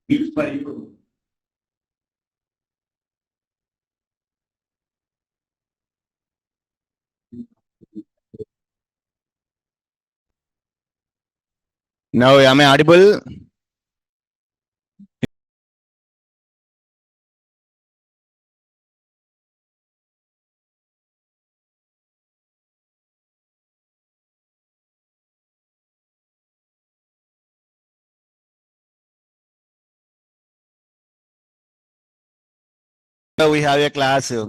If for you. Now, am I audible? So we have a class. We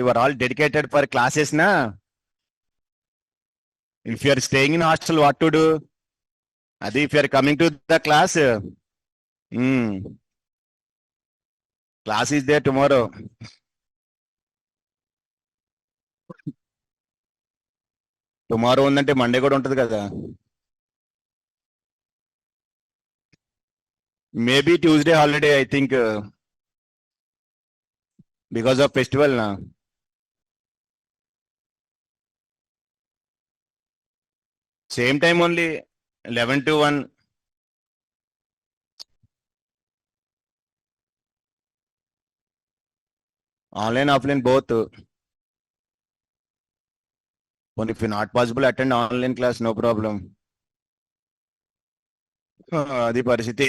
are all dedicated for classes, na? If you are staying in hostel, what to do? Adi, if you are coming to the class, class is there tomorrow. Tomorrow ఉందంటే Monday కూడా ఉంటుంది కదా. Maybe Tuesday holiday, I think, because of festival na. Same time only, 11 to 1. Online, offline, both. But if not possible, attend online class, no problem. అది పరిస్థితి.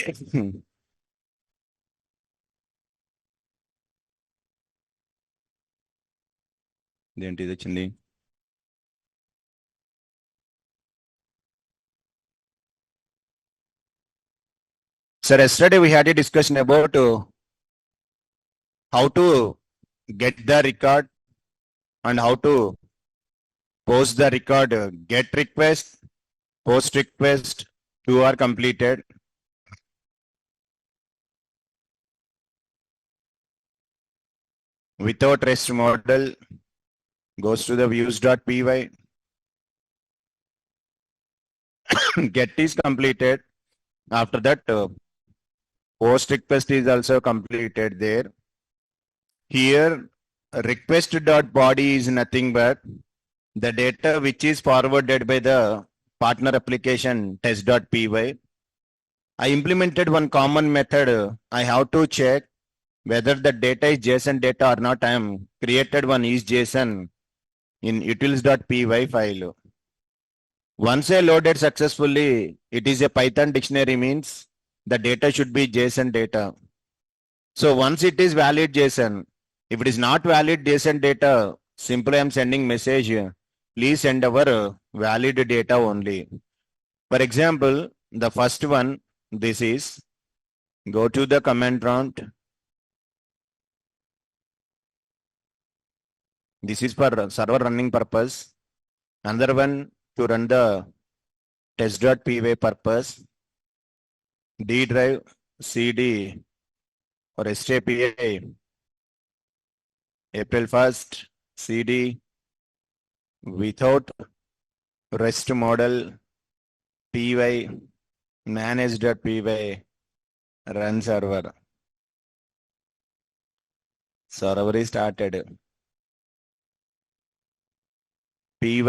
ఏంటి ఇది వచ్చింది? Sir, yesterday we had a discussion about how to get the record and how to post the record. Get request, post request, two are completed. Without rest model, goes to the views.py. Get is completed. After that, post request is also completed there. Here, request.body is nothing but the data which is forwarded by the partner application test.py. I implemented one common method. I have to check whether the data is JSON data or not. I am created one is JSON in utils.py file. Once I loaded successfully, it is a Python dictionary, means the data should be JSON data. So once it is valid JSON, if it is not valid JSON data, simply I am sending message, please send our valid data only. For example, the first one, this is, go to the command prompt. This is for server running purpose. Another one to run the test.py purpose. D drive, CD or STPI, April 1st, CD, without rest model, py, manage.py, run server. Server is started. D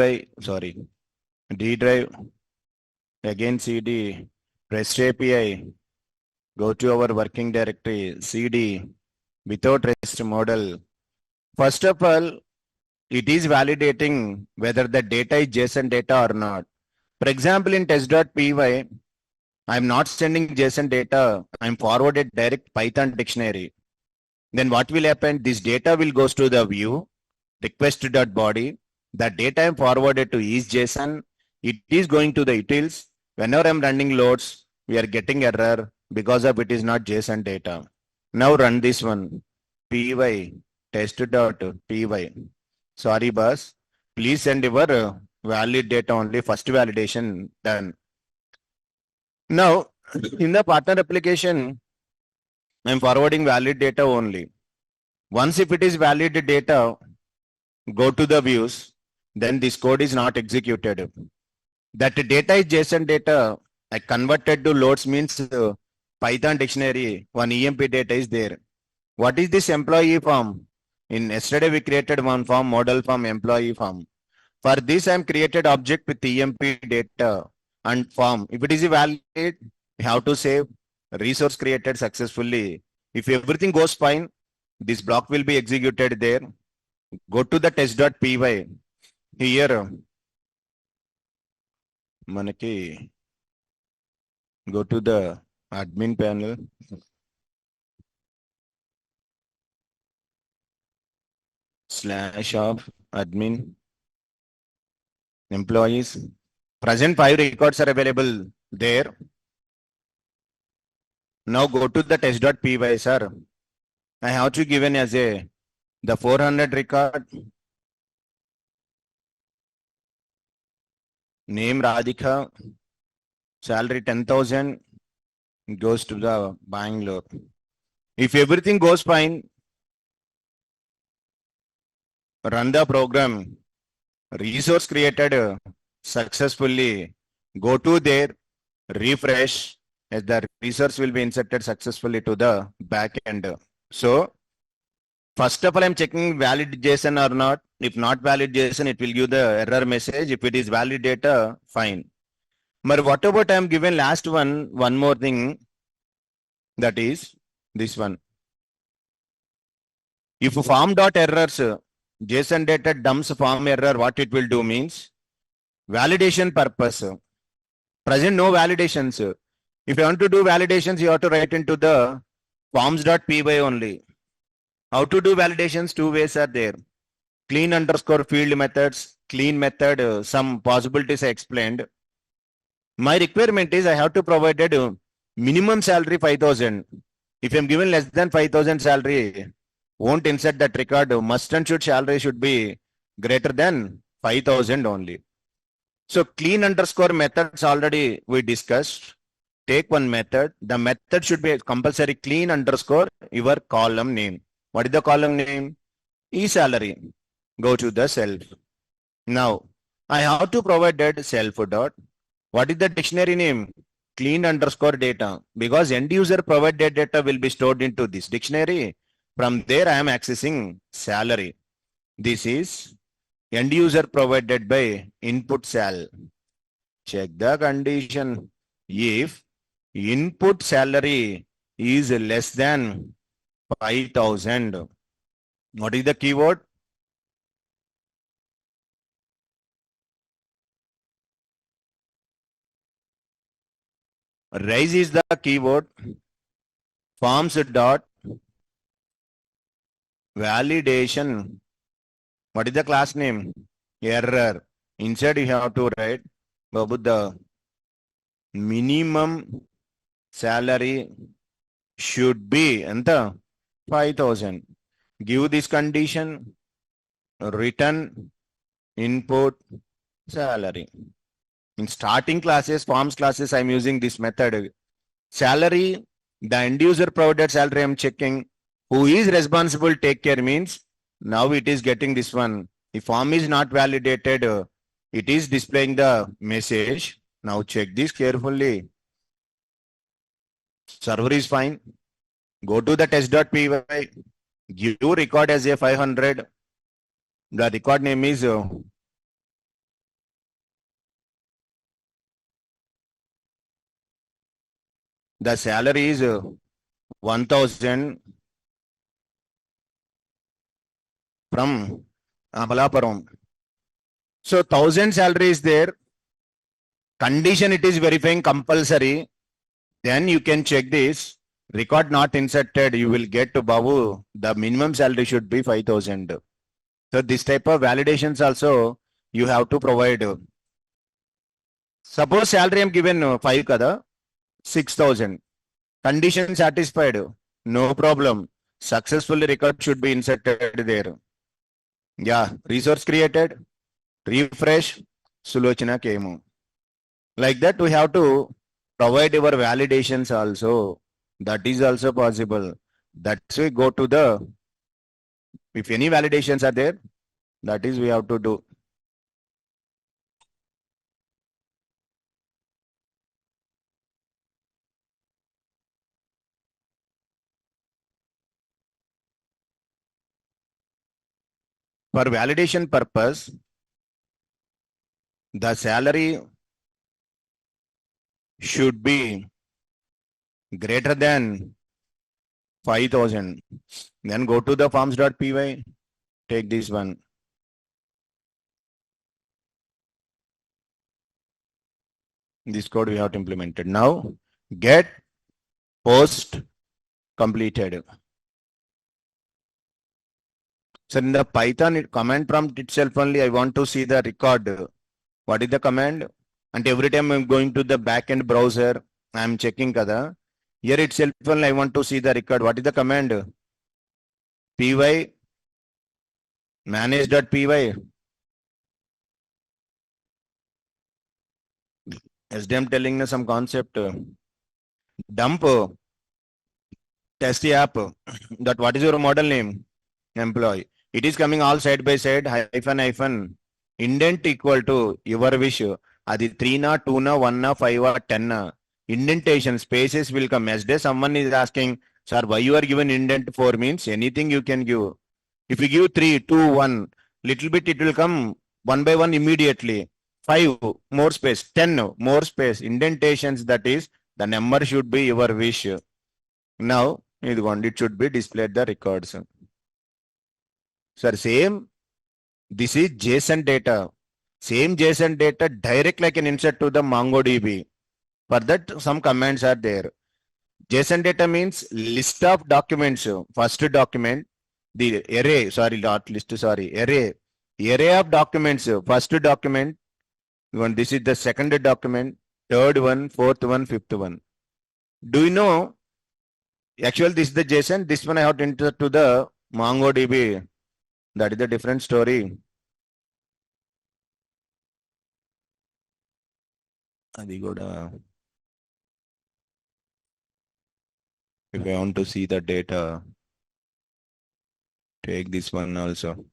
drive, again CD, REST API, go to our working directory, CD, without REST model. First of all, it is validating whether the data is JSON data or not. For example, in test.py, I am not sending JSON data, I am forwarded direct Python dictionary. Then what will happen? This data will go to the view, request.body. The data I am forwarded to is JSON. It is going to the utils. Whenever I am running loads, we are getting error because of it is not JSON data. Now run this one, py test.py. Sorry, boss. Please send your valid data only. First validation done. Now, in the partner application, I am forwarding valid data only. Once if it is valid data, go to the views, then this code is not executed. That data is JSON data. I converted to loads, means Python dictionary, one EMP data is there. What is this employee form? In yesterday we created one form, model form, employee form. For this, I am created object with EMP data and form. If it is valid, we have to save resource created successfully. If everything goes fine, this block will be executed there. Go to the test.py. Here, manaki go to the admin panel. /of admin employees. Present 5 records are available there. Now go to the test.py, sir. I have to given as a the 400 record. Name Radhika. Salary 10,000. Goes to the Bangalore. If everything goes fine, run the program. Resource created successfully. Go to there, refresh, as the resource will be inserted successfully to the back end. So, first of all, I'm checking valid JSON or not. If not valid JSON, it will give the error message. If it is valid data, fine. But what about I'm given last one more thing, that is this one. If form.errors, JSON data dumps form error, what it will do means validation purpose. Present no validations. If you want to do validations, you have to write into the forms.py only. How to do validations? Two ways are there. Clean underscore field methods, clean method, some possibilities I explained. My requirement is I have to provide minimum salary 5,000. If I'm given less than 5,000 salary, won't insert that record. Must and should salary should be greater than 5,000 only. So clean underscore methods already we discussed. Take one method. The method should be compulsory clean underscore your column name. What is the column name? E-salary. Go to the self. Now, I have to provide that self dot. What is the dictionary name? Clean underscore data. Because end user provided data will be stored into this dictionary. From there, I am accessing salary. This is end user provided by input sal. Check the condition. If input salary is less than 5,000, what is the keyword? Rise is the keyword. Forms dot validation. What is the class name? Error. Inside you have to write about the minimum salary should be anta 5,000. Give this condition. Return input salary. In starting classes, forms classes, I'm using this method. Salary, the end user provided salary I'm checking. Who is responsible take care means now it is getting this one. If form is not validated, it is displaying the message. Now check this carefully. Server is fine. Go to the test.py. Give record as a 500. The record name is the salary is 1,000 from Amalapuram. So 1,000 salary is there. Condition it is verifying compulsory. Then you can check this. Record not inserted. You will get to Babu. The minimum salary should be 5,000. So this type of validations also you have to provide. Suppose salary I am given 5 kada, 6,000. Condition satisfied. No problem. Successfully record should be inserted there. Yeah, resource created. Refresh. Sulochana came. Like that we have to provide our validations also. That is also possible. That's why go to the, if any validations are there, that is we have to do. For validation purpose, The salary should be greater than 5,000. Then go to the forms.py, take this one. This code we have to implement it. Now get post completed. So in the Python command prompt itself only, I want to see the record. What is the command? And every time I'm going to the backend browser, I'm checking kada. Here itself only I want to see the record. What is the command? Py manage.py. SDM telling me some concept. Dump test app. That what is your model name? Employee. It is coming all side by side, hyphen, indent equal to your wish. Adi 3 na, 2 na, 1 na, 5 or 10 na. Indentation spaces will come. As day someone is asking, sir, why you are given indent 4 means anything you can give. If you give 3, 2, 1, little bit it will come one by one immediately. 5, more space, 10, more space. Indentations, that is, the number should be your wish. Now, it should be displayed the records. Sir, same, this is JSON data. Same JSON data directly I can insert to the MongoDB. For that, some commands are there. JSON data means list of documents. First document, the array, sorry, not list, sorry, array. Array of documents. First document, this is the second document, third one, fourth one, fifth one. Do you know, actually this is the JSON, this one I have to enter to the MongoDB. That is a different story. Adi kuda. If I want to see the data, take this one also.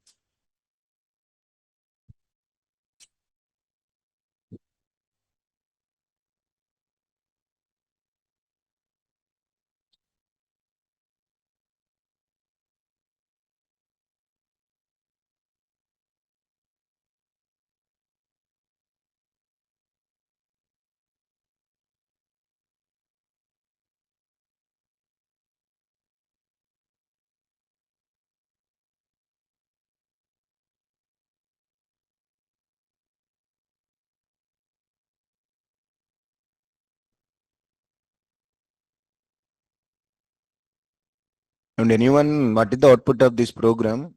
And anyone, what is the output of this program?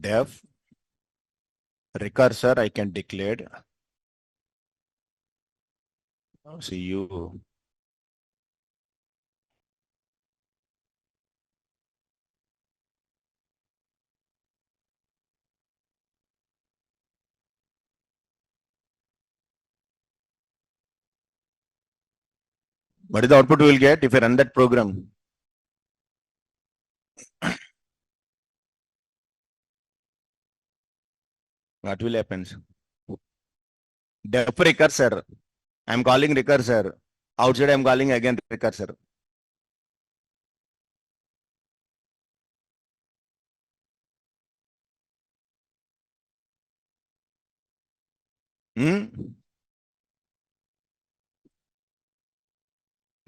Def recursor I can declare. See you. What is the output we will get if I run that program? What will happen? Def recursor. I am calling recursor. Outside I am calling again recursor.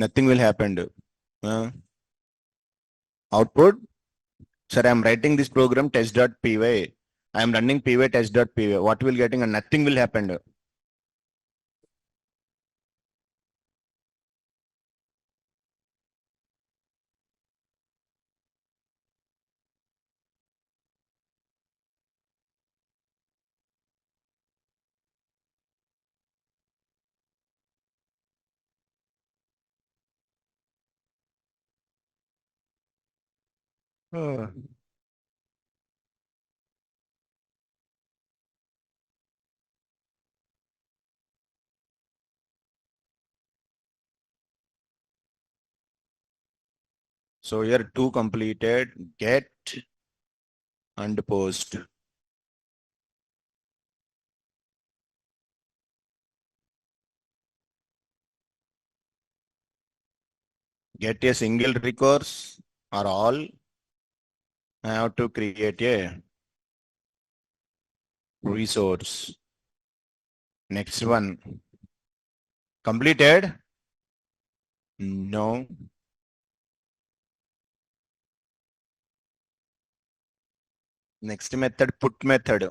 Nothing will happen. Output. Sir, I am writing this program test.py. I am running py test.py. What will getting and nothing will happen. So here two completed, get and post. Get a single recourse or all. I have to create a resource. Next one. Completed? No. Next method, put method.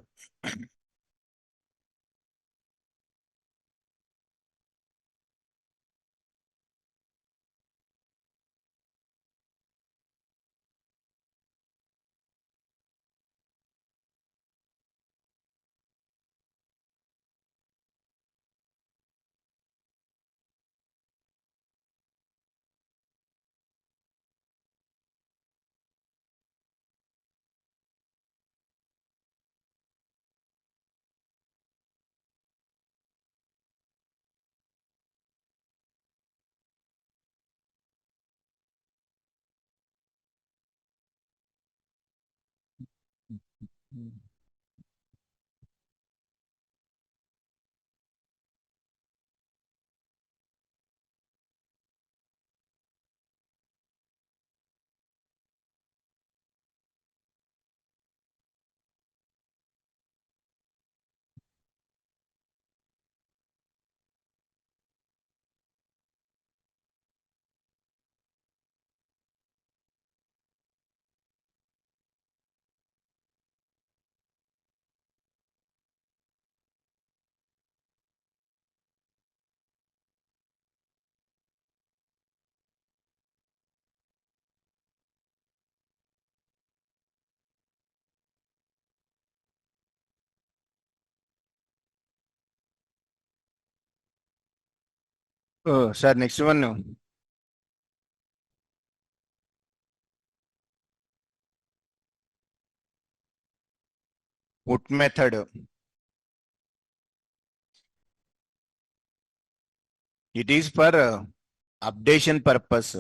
Oh, sir, next one. Put method. It is for updation purpose.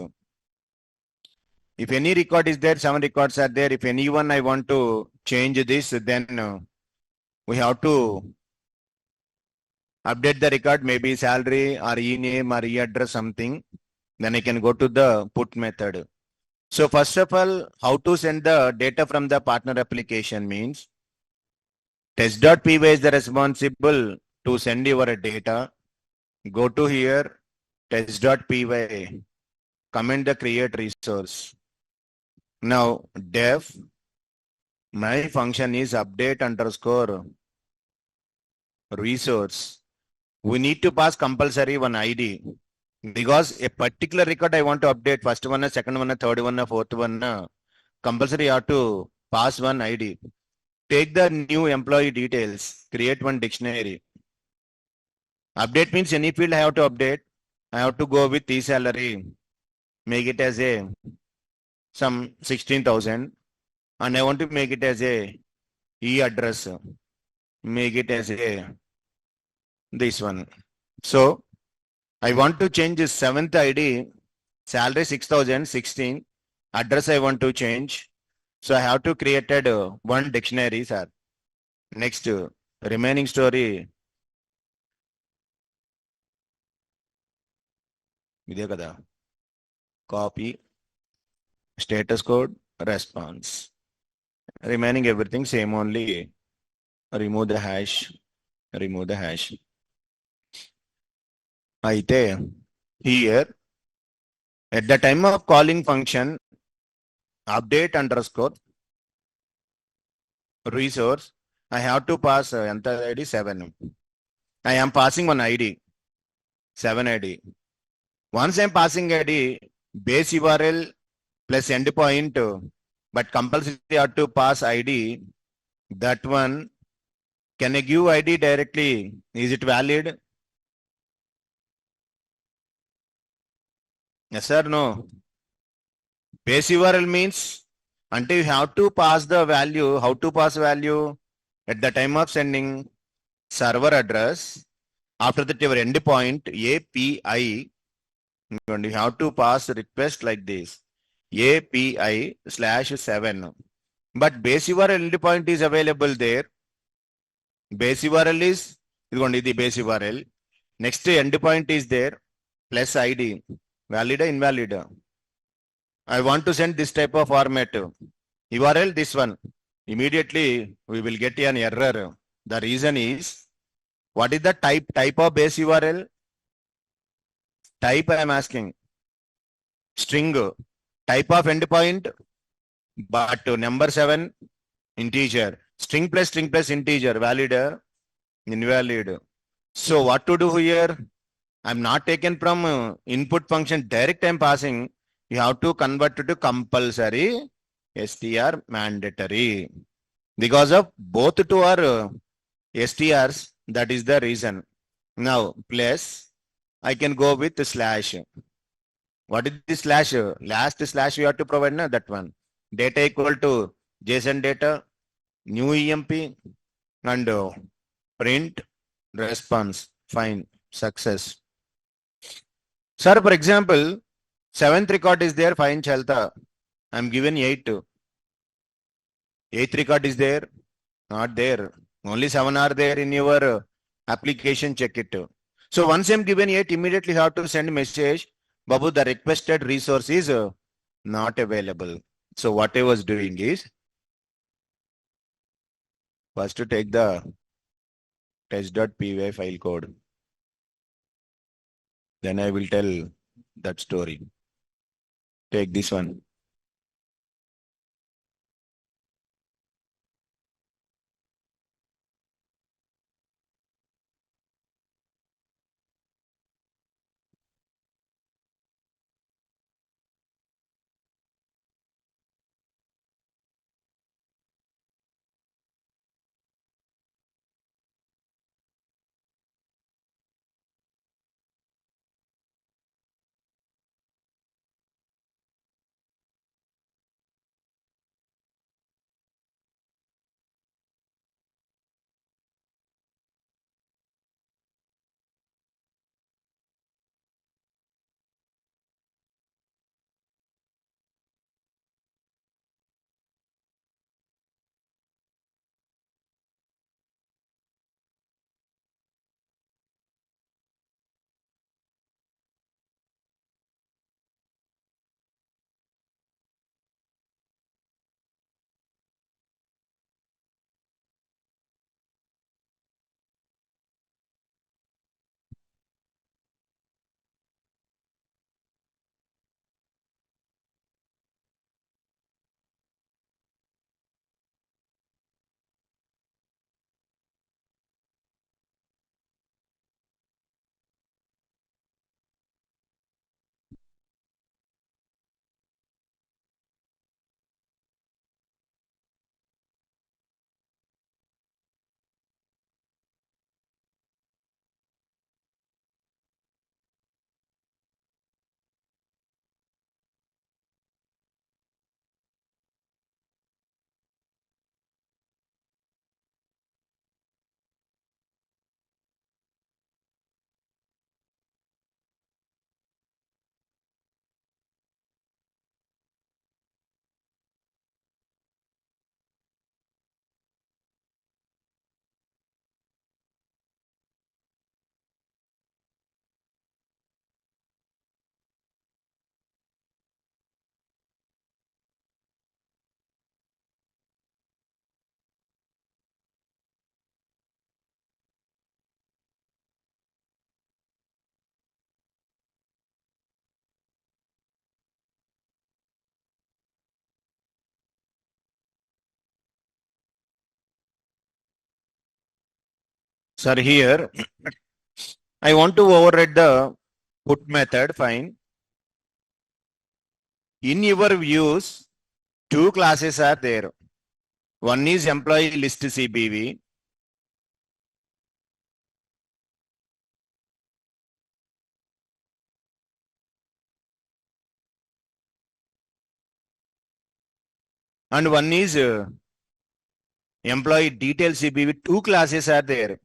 If any record is there, 7 records are there. If anyone I want to change this, then we have to update the record, maybe salary or e-name or e-address something. Then I can go to the put method. So first of all, how to send the data from the partner application means test.py is the responsible to send your data. Go to here, test.py, comment the create resource. Now def, my function is update underscore resource. We need to pass compulsory one ID because a particular record I want to update, first one, second one, third one, fourth one, compulsory you have to pass one ID. Take the new employee details, create one dictionary. Update means any field I have to update. I have to go with e-salary, make it as a some 16,000, and I want to make it as a e-address, make it as a this one. So I want to change this 7th ID, salary 6,016, address I want to change. So I have to create one dictionary, sir. Next, remaining story. Idhe kada. Copy, status code, response. Remaining everything same only. Remove the hash. Remove the hash. Aite, here, at the time of calling function, update underscore resource, I have to pass ID 7. I am passing one ID, 7 ID. Once I am passing ID, base URL plus endpoint, but compulsory have to pass ID. That one, can I give ID directly? Is it valid? Yes or no? Base URL means until you have to pass the value. How to pass value? At the time of sending server address, after that your endpoint API, and you have to pass request like this API /7. But base URL endpoint is available there. Base URL is the base URL. Next endpoint is there plus ID. Valid or invalid? I want to send this type of format. URL this one. Immediately we will get an error. The reason is, what is the type of base URL? Type I am asking. String. Type of endpoint, but number 7, integer. String plus integer, valid, invalid. So what to do here? I'm not taken from input function direct I'm passing. You have to convert to compulsory str mandatory. Because of both two are strs, that is the reason. Now plus I can go with slash. What is the slash? Last slash you have to provide na, that one. Data equal to JSON data, new EMP, and print response. Fine, success. Sir, for example, 7th record is there, fine, chalta. I'm given 8. 8th record is there, not there. Only 7 are there in your application, check it. So once I'm given 8, immediately have to send message, Babu, the requested resource is not available. So what I was doing is, first to take the test.py file code. Then I will tell that story. Take this one. Sir, here I want to override the put method, fine. In your views, 2 classes are there. One is employee list CBV. And one is employee detail CBV. 2 classes are there.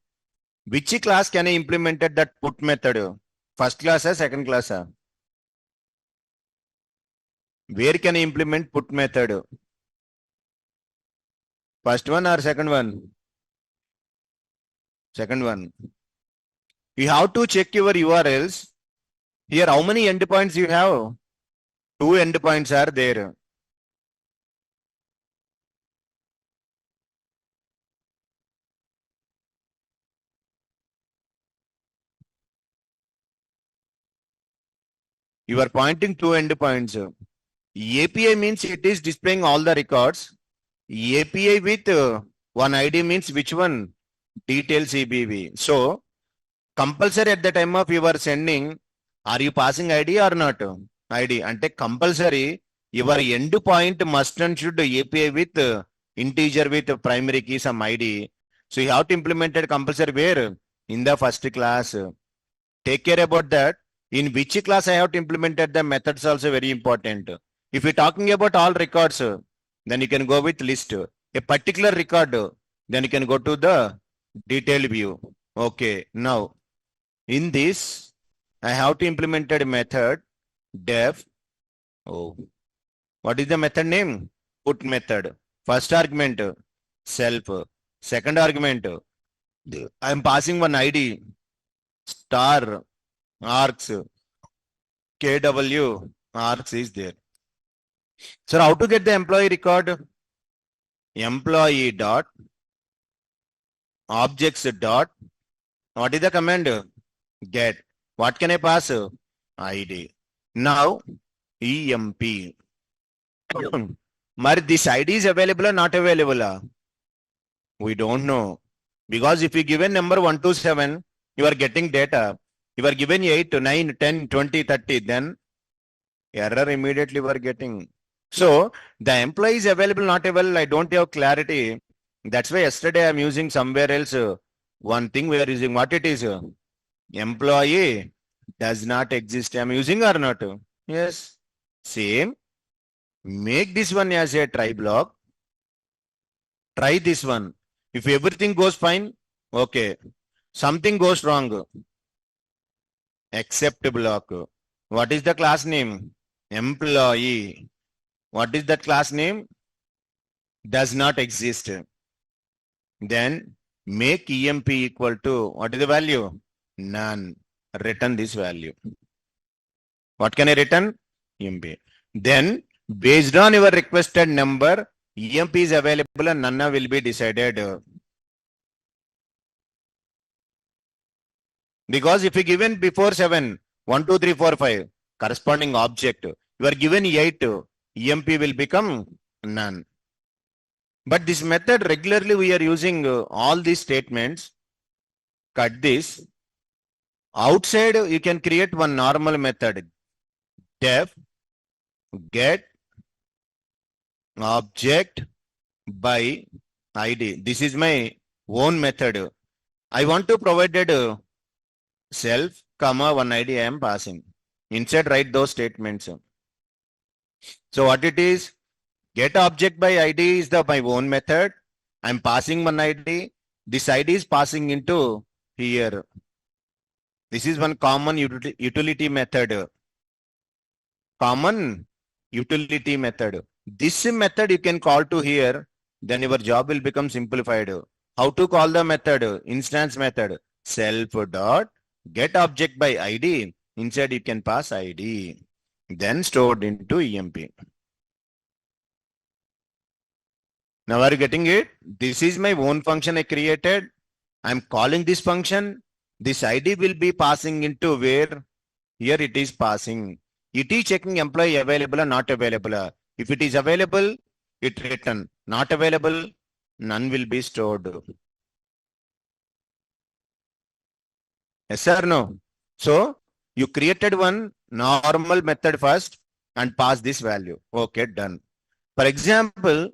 Which class can I implemented that put method? First class or second class? Where can I implement put method? First one or second one? Second one. You have to check your URLs. Here, how many endpoints you have? 2 endpoints are there. You are pointing two endpoints. API means it is displaying all the records. API with one ID means which one? Detail CBV. So compulsory at the time of you are sending, are you passing ID or not? ID. Ante compulsory, your endpoint must and should API with integer with primary key some ID. So you have to implement it compulsory where? In the first class. Take care about that. In which class I have to implement it, the methods also very important. If you're talking about all records, then you can go with list. A particular record, then you can go to the detail view. Okay, now in this, I have to implement a method def. Oh, what is the method name? Put method. First argument self. Second argument, I am passing one ID star args KW args is there. So how to get the employee record? Employee dot objects dot what is the command? Get. What can I pass? ID. Now EMP. But this ID is available or not available? We don't know. Because if you given number 127, you are getting data. You are given 8, 9, 10, 20, 30, then error immediately we are getting. So the employee is available, not available. I don't have clarity. That's why yesterday I'm using somewhere else. One thing we are using, what it is? Employee does not exist. I'm using or not? Yes. Same. Make this one as a try block. Try this one. If everything goes fine, okay. Something goes wrong. Except block. What is the class name? Employee. What is that class name? Does not exist. Then make EMP equal to, what is the value? None. Return this value. What can I return? EMP. Then based on your requested number, EMP is available and none will be decided. Because if you given before 7, 1, 2, 3, 4, 5, corresponding object, you are given 8, EMP will become none. But this method regularly we are using all these statements. Cut this. Outside you can create one normal method. Def get object by ID. This is my own method. I want to provide self, comma, one ID I am passing. Inside write those statements. So what it is? Get object by ID is my own method. I'm passing one ID. This ID is passing into here. This is one common utility method. Common utility method. This method you can call to here. Then your job will become simplified. How to call the method? Instance method. Self dot get object by ID. Inside you can pass ID. Then stored into EMP. Now are you getting it? This is my own function I created. I'm calling this function. This ID will be passing into where? Here it is passing. It is checking employee available or not available. If it is available, it return. Not available, none will be stored. Yes or no? So you created one normal method first and pass this value. Okay, done. For example,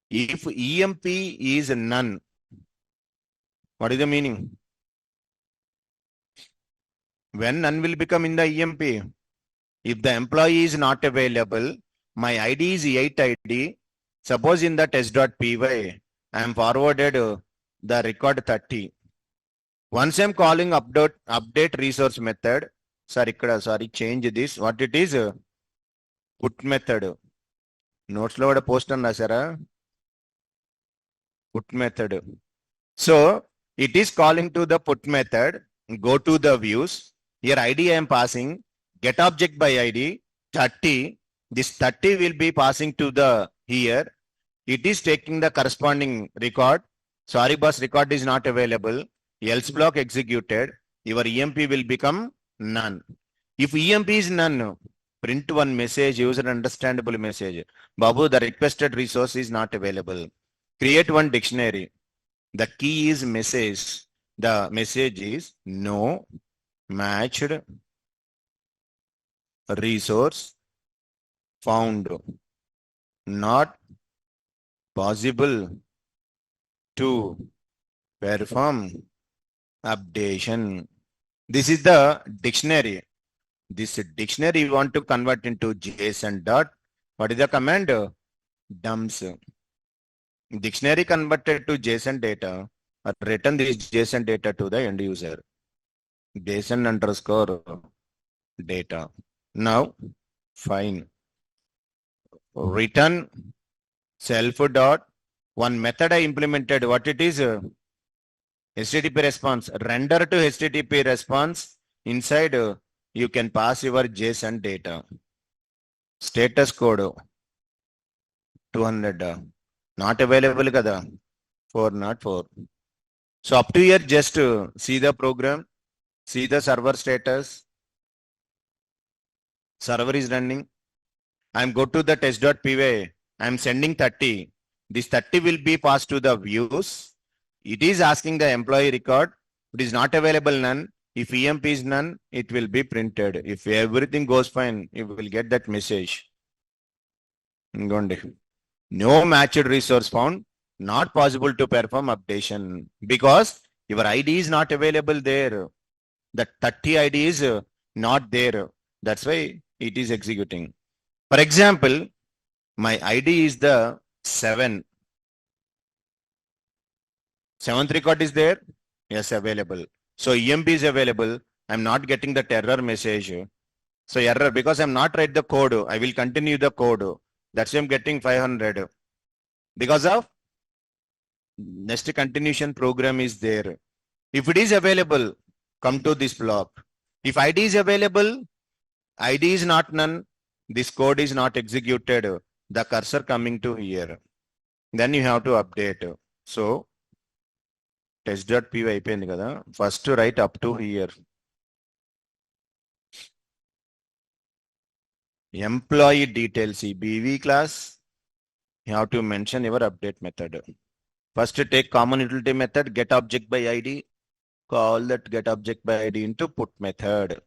if EMP is none, what is the meaning? When none will become in the EMP? If the employee is not available, my ID is 8 ID. Suppose in the test.py, I am forwarded the record 30. Once I am calling update resource method, change this. What it is? Put method. Notes lo post and nasara. Put method. So it is calling to the put method. Go to the views. Here ID I am passing. Get object by ID 30. This 30 will be passing to the here. It is taking the corresponding record. Sorry boss, record is not available. Else block executed. Your EMP will become none. If EMP is none, Print one message, user understandable message. Babu, the requested resource is not available. Create one dictionary. The key is message. The message is no matched resource found. Not possible to perform updation. This is the dictionary. This dictionary you want to convert into JSON dot. What is the command? Dumps. Dictionary converted to JSON data or return this JSON data to the end user. JSON underscore data. Now, fine. Return self dot. One method I implemented. What it is? HTTP response. Render to HTTP response. Inside, you can pass your JSON data. Status code 200. Not available kada. 404. So up to here, just see the program, see the server status. Server is running. I'm go to the test.py. I'm sending 30. This 30 will be passed to the views. It is asking the employee record. It is not available none. If EMP is none, it will be printed. If everything goes fine, you will get that message. No matched resource found. Not possible to perform updation because your ID is not available there. The 30 ID is not there. That's why it is executing. For example, my ID is the 7. 7th record is there? Yes, available. So EMP is available. I'm not getting that error message. So error because I'm not write the code. I will continue the code. That's why I'm getting 500. Because of next continuation program is there. If it is available, come to this block. If ID is available, ID is not none, this code is not executed, the cursor coming to here. Then you have to update. So test.py అయిపోయింది కదా. First write up to here. Employee details, BV class, you have to mention your update method. First take common utility method, get object by ID, call that get object by ID into put method.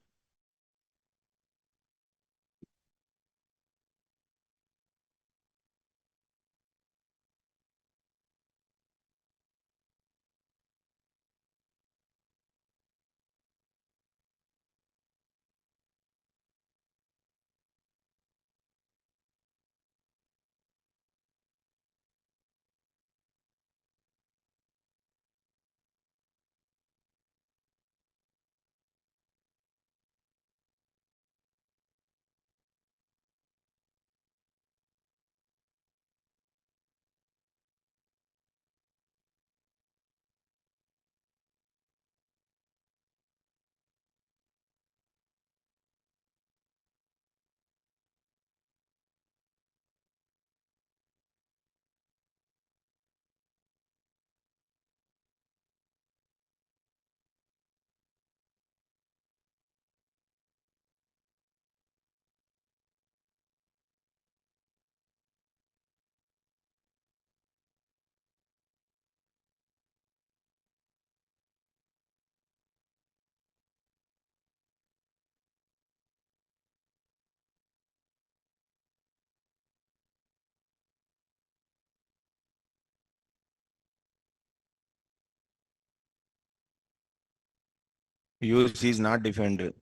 Use is not defined.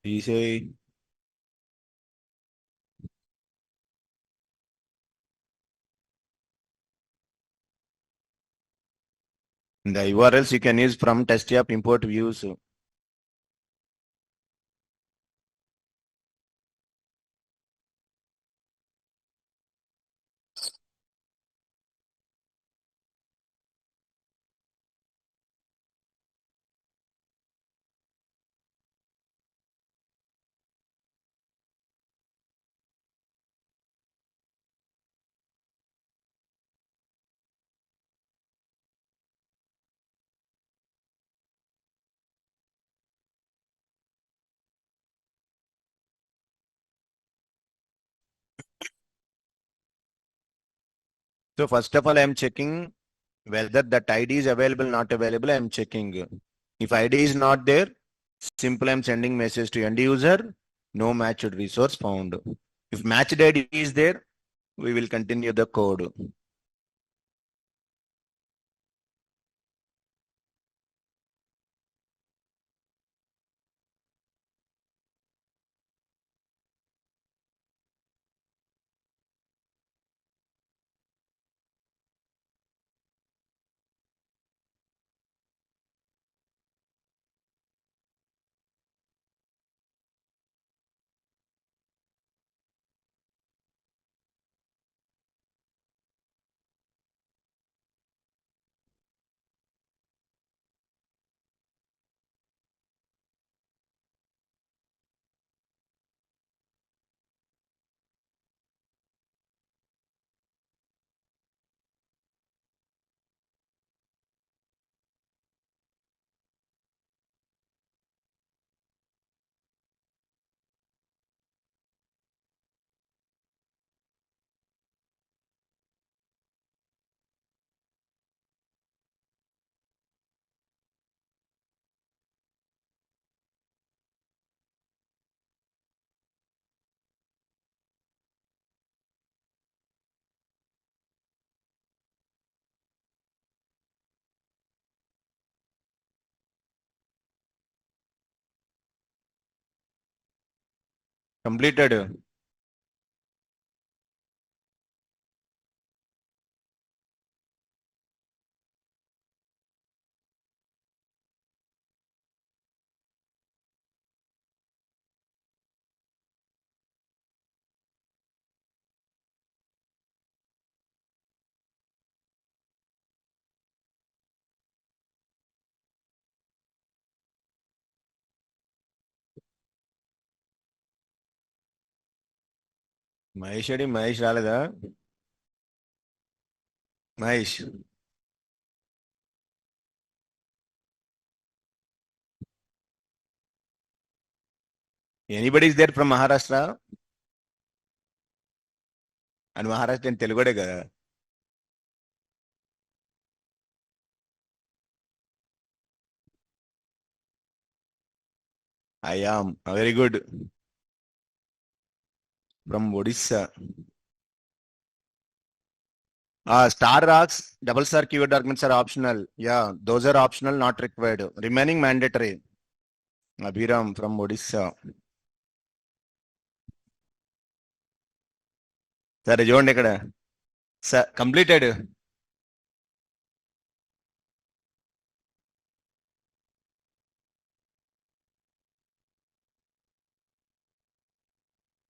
You say the URLs you can use from test app import views. So first of all, I am checking whether that ID is available, not available. I am checking. If ID is not there, simply I am sending message to end user, no matched resource found. If matched ID is there, we will continue the code. Completed. Mahesh రాలేదా? Mahesh. Anybody is there from Maharashtra? And Maharashtra in Telugu కదా. I am very good. From Odisha. Star rocks, double star keyword arguments are optional. Yeah, those are optional, not required. Remaining mandatory. Abhiram from Odisha. సరే చూడండి ఇక్కడ. Completed.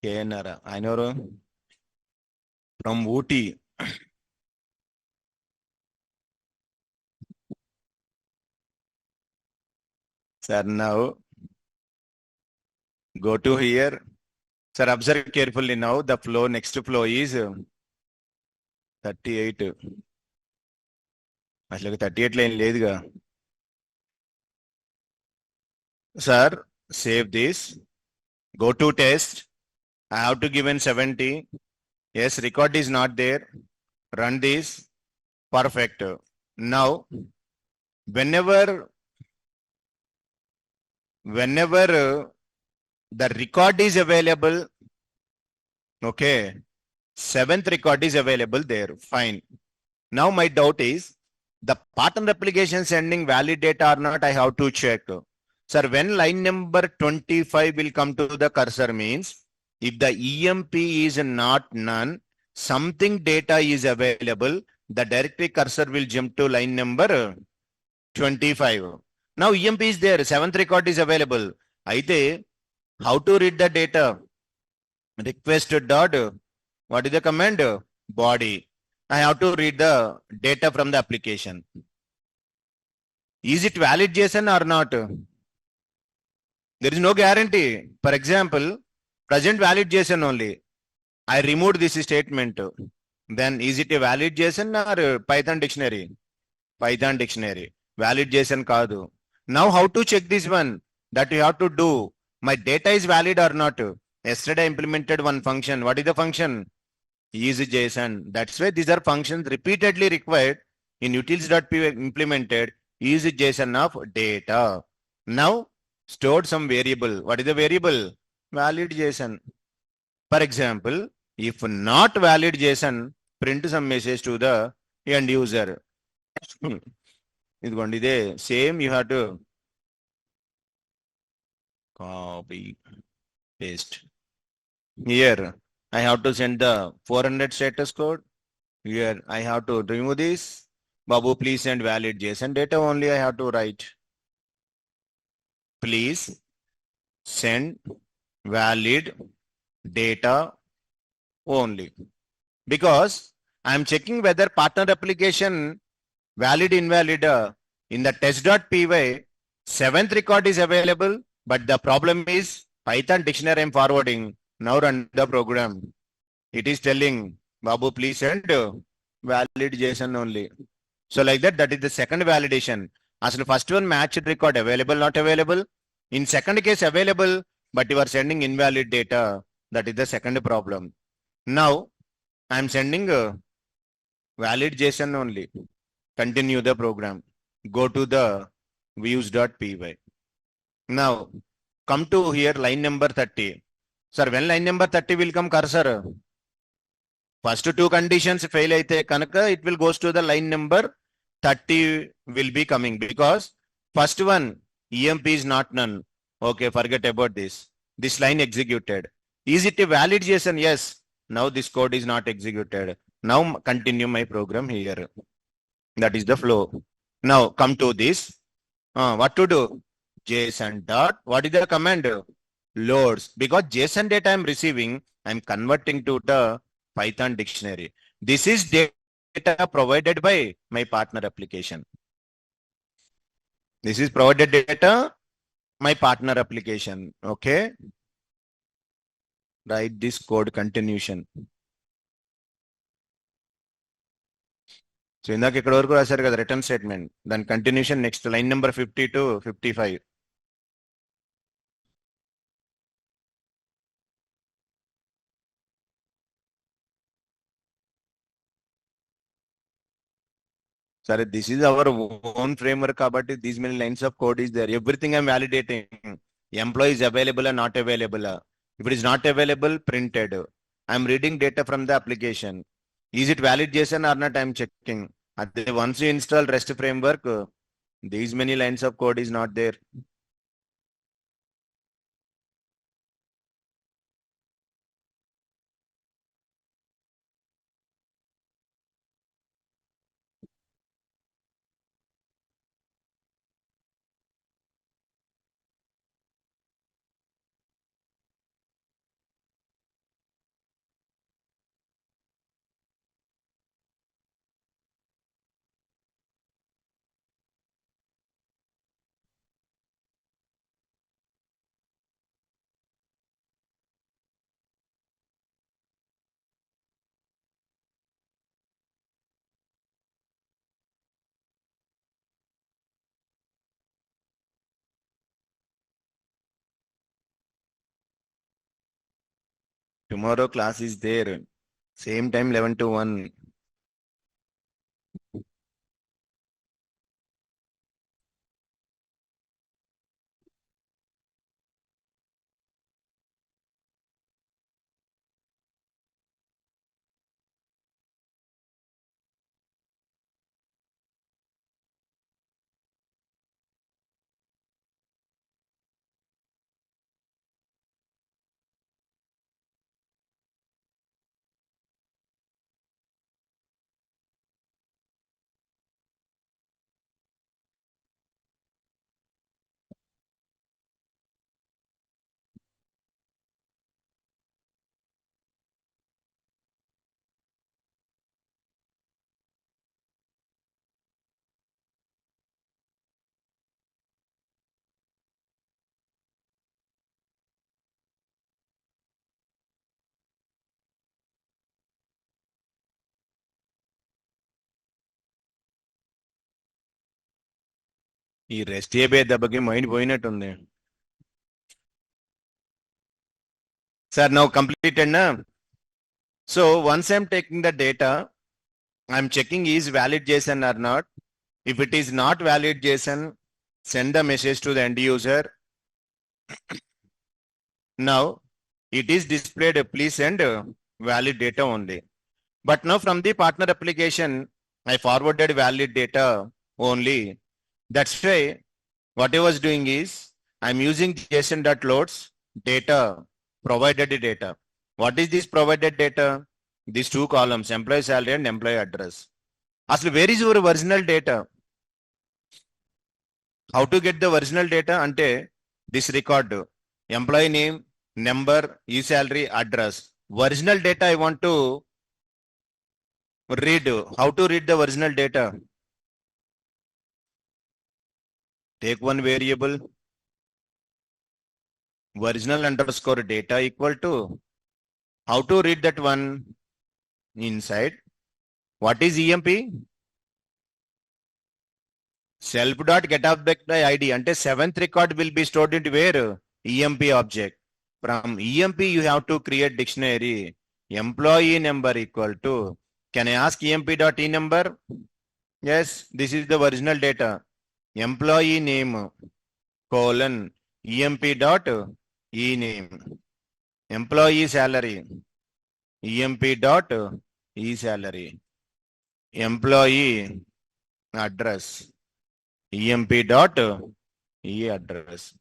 KNR ఆయన ఎవరు? From Ooty. Sir, now go to here. Sir, observe carefully now. The flow, next flow is 38. అసలు 38 line లేదుగా. Sir, save this. Go to test. I have to give in 70. Yes, record is not there. Run this. Perfect. Now, whenever the record is available, okay, 7th record is available there. Fine. Now my doubt is the pattern replication sending valid data or not, I have to check. Sir, when line number 25 will come to the cursor means if the EMP is not none, something data is available, the directory cursor will jump to line number 25. Now EMP is there, 7th record is available. Aithe, how to read the data? Request dot, what is the command? Body. I have to read the data from the application. Is it valid JSON or not? There is no guarantee. For example, present valid JSON only. I removed this statement. Then is it a valid JSON or Python dictionary? Python dictionary. Valid JSON kaadu. Now how to check this one? That you have to do. My data is valid or not? Yesterday I implemented one function. What is the function? is JSON. That's why these are functions repeatedly required in utils.py implemented is JSON of data. Now stored some variable. What is the variable? Valid JSON. For example, if not valid JSON, print some message to the end user. ఇదిగోండి ఇదే same you have to copy paste. Here I have to send the 400 status code. Here I have to remove this. Babu, please send valid JSON data only. I have to write. Please send valid data only. Because I am checking whether partner application valid invalid in the test.py 7th record is available, but the problem is Python dictionary I am forwarding. Now run the program. It is telling Babu, please send valid JSON only. So like that, that is the second validation. As the first one matched record available, not available. In second case available, but you are sending invalid data. That is the second problem. Now I am sending valid JSON only. Continue the program. Go to the views.py. Now come to here line number 30. Sir, when line number 30 will come, cursor? First two conditions fail aithe kanaka it will goes to the line number 30 will be coming, because first one EMP is not none. Okay, forget about this. This line executed. Is it a valid JSON? Yes. Now this code is not executed. Now continue my program here. That is the flow. Now come to this. What to do? JSON dot. What is the command? Loads. Because JSON data I am receiving, I am converting to the Python dictionary. This is data provided by my partner application. This is provided data, my partner application. Okay. Write this code continuation. So ఇందాక ఇక్కడ వరకు రాశారు కదా return statement, దాని continuation next line number 50 to 55. సరే, this is our own framework కాబట్టి these many lines of code is there. Everything I'm validating. Employee is available or not available. If it is not available, printed. I'm reading data from the application. Is it valid JSON or not? I'm checking. Once you install REST framework, these many lines of code is not there. Tomorrow class is there. Same time 11 to 1. ఈ rest ఏ దెబ్బకి mind పోయినట్టుంది. Sir now completed నా? So once I'm taking the data, I'm checking is valid JSON or not. If it is not valid JSON, send the message to the end user. Now it is displayed, please send valid data only. But now from the partner application, I forwarded valid data only. That's why what I was doing is I'm using JSON.loads data, provided data. What is this provided data? These two columns, employee salary and employee address. Actually, where is your original data? How to get the original data? Ante this record, employee name, number, e-salary, address. Original data I want to read. How to read the original data? Take one variable, original underscore data equal to, how to read that one inside? What is EMP? Self.getObject by ID. Ante seventh record will be stored into where? EMP object. From EMP you have to create dictionary. Employee number equal to, can I ask EMP.e number? Yes, this is the original data. Employee name colon EMP.e name. Employee salary EMP.e salary. Employee address EMP.e address.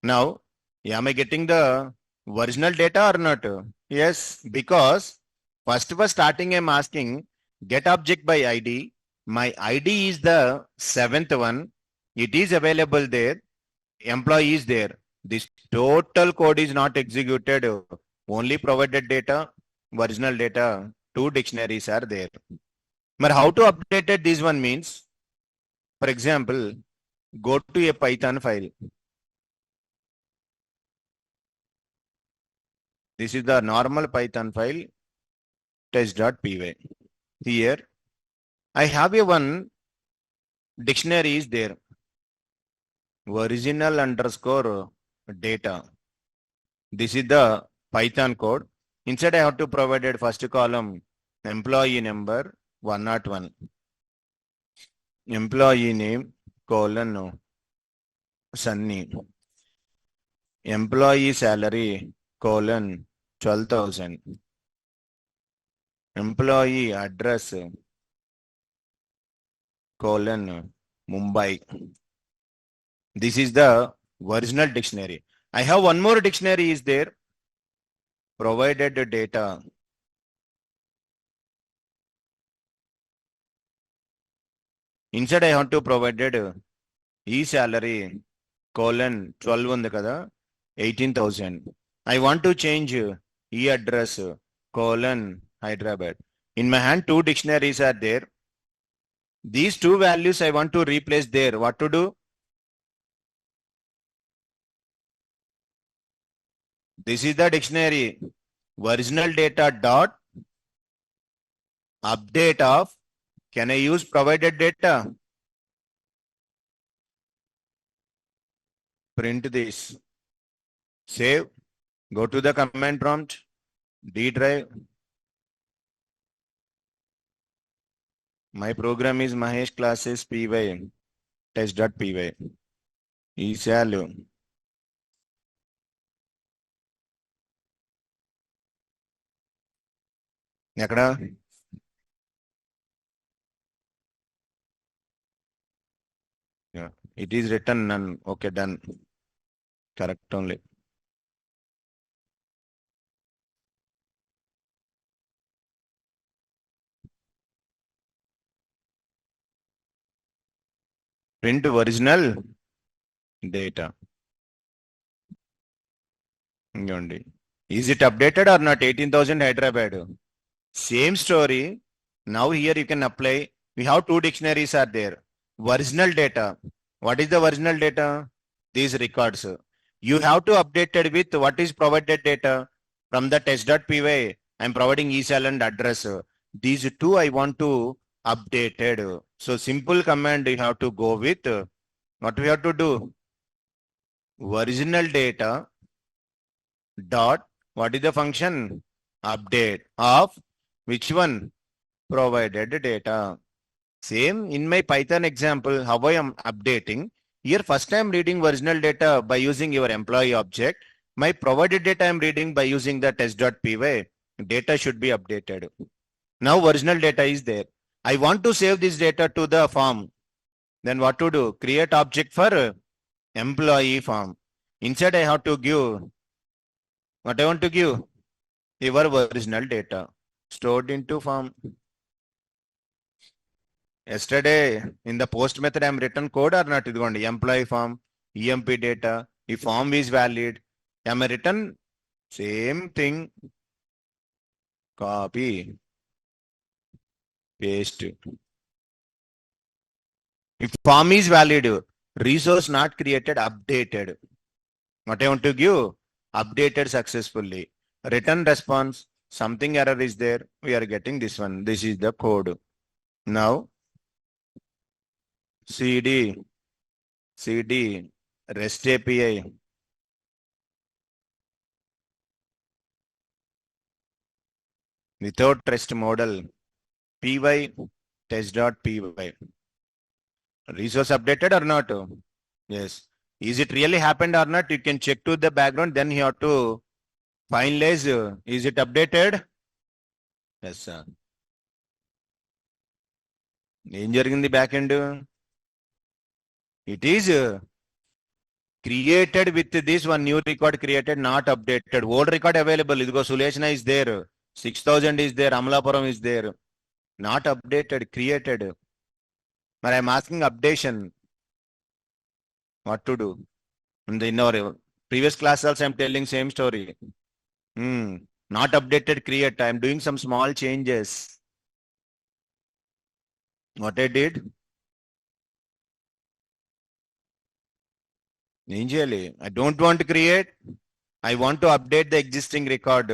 Now, am I getting the original data or not? Yes, because first starting I'm asking get object by ID. My ID is the seventh one. It is available there. Employee is there. This total code is not executed. Only provided data, original data, two dictionaries are there. But how to update it? This one means, for example, go to a Python file. This is the normal Python file, test.py. Here, I have a one dictionary is there. Original underscore data. This is the Python code. Inside I have to provide it first column, employee number 101. Employee name colon Sunny. Employee salary colon 12,000. Employee address colon Mumbai. This is the original dictionary. I have one more dictionary is there. Provided data. Inside I have to provided e-salary colon 12 ఉంది కదా 18,000. I want to change e-address colon Hyderabad. In my hand, two dictionaries are there. These two values I want to replace there. What to do? This is the dictionary. Original data dot update of, can I use provided data? Print this. Save. Go to the command prompt. D drive. My program is Mahesh classes py test.py. eSal. ఎక్కడ it is written none. Okay, done. Correct only. Print original data. Is it updated or not? 18,000 Hyderabad. Same story. Now here you can apply. We have two dictionaries are there. Original data. What is the original data? These records. You have to update it with what is provided data from the test.py. I'm providing eSal and address. These two I want to updated. So simple command you have to go with. What we have to do? Original data dot, what is the function? update of which one? Provided data. Same in my Python example, how I am updating. Here first I am reading original data by using your employee object. My provided data I am reading by using the test.py. Data should be updated. Now original data is there. I want to save this data to the form. Then what to do? Create object for employee form. Inside I have to give what I want to give. Your original data stored into form. Yesterday in the post method I am written code or not? Employee form, EMP data. If form is valid, am I written same thing? Copy, paste. If form is valid, resource not created, updated. What I want to give? Updated successfully. Return response, something error is there. We are getting this one. This is the code. Now, CD, REST API. Without REST model, py test.py. Resource updated or not? Yes. Is it really happened or not? You can check to the background. Then you have to finalize. Is it updated? Yes, sir. ఏం జరిగింది back end? It is created with this one new record created, not updated. Old record available. Idigo Suleshna is there. 6000 is there. Amlapuram is there. Not updated, created. But I'm asking updation. What to do? In our previous class also I'm telling same story. Not updated, create. I'm doing some small changes. What I did? Initially, I don't want to create. I want to update the existing record.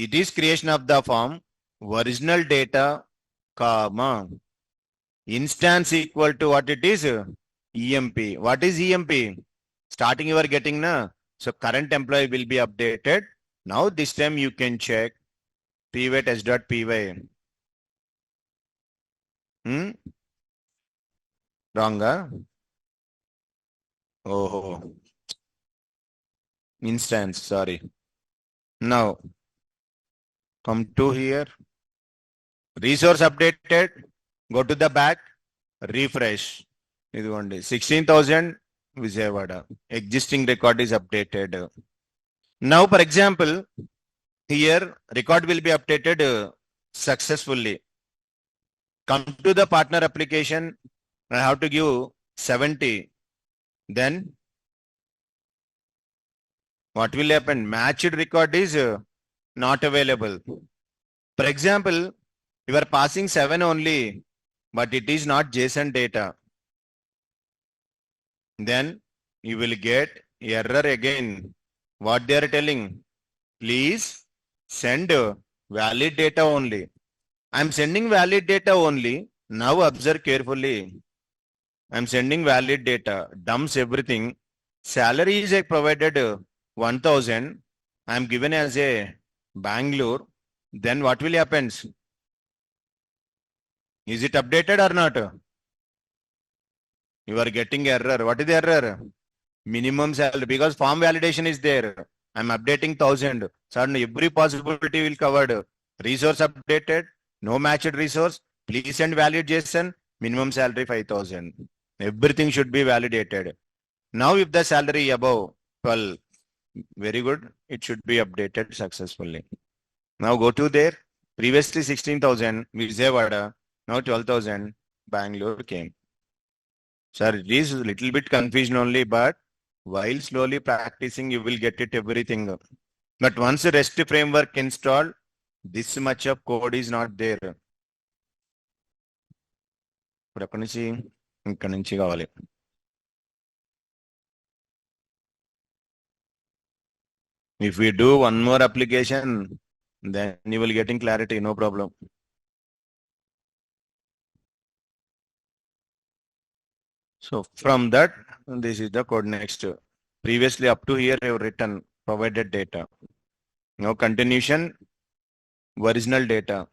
It is creation of the form, original data, comma, instance equal to what it is? EMP. What is EMP? Starting you are getting na. So current employee will be updated. Now this time you can check py test.py. Wrong? Oh, instance, sorry. Now come to here. Resource updated. Go to the back. Refresh. 16,000 Vijayawada. Existing record is updated. Now, for example, here record will be updated successfully. Come to the partner application. I have to give 70. Then what will happen? Matched record is not available. For example, you are passing 7 only, but it is not JSON data. Then you will get error again. What they are telling? Please send valid data only. I am sending valid data only. Now observe carefully. I am sending valid data. Dumps everything. Salary is provided 1000. I am given as a Bangalore. Then what will happen? Is it updated or not? You are getting error. What is the error? Minimum salary, because form validation is there. I'm updating 1000. Suddenly every possibility will covered. Resource updated. No matched resource. Please send valid JSON. Minimum salary 5000. Everything should be validated. Now if the salary above 12, very good. It should be updated successfully. Now go to there. Previously 16,000 Vijayawada. Now 12,000 Bangalore came. Sir, it is a little bit confusion only, but while slowly practicing, you will get it everything. But once the REST framework installed, this much of code is not there. If we do one more application, then you will getting clarity, no problem. So from that, this is the code next. Previously up to here I have written provided data. Now continuation, original data.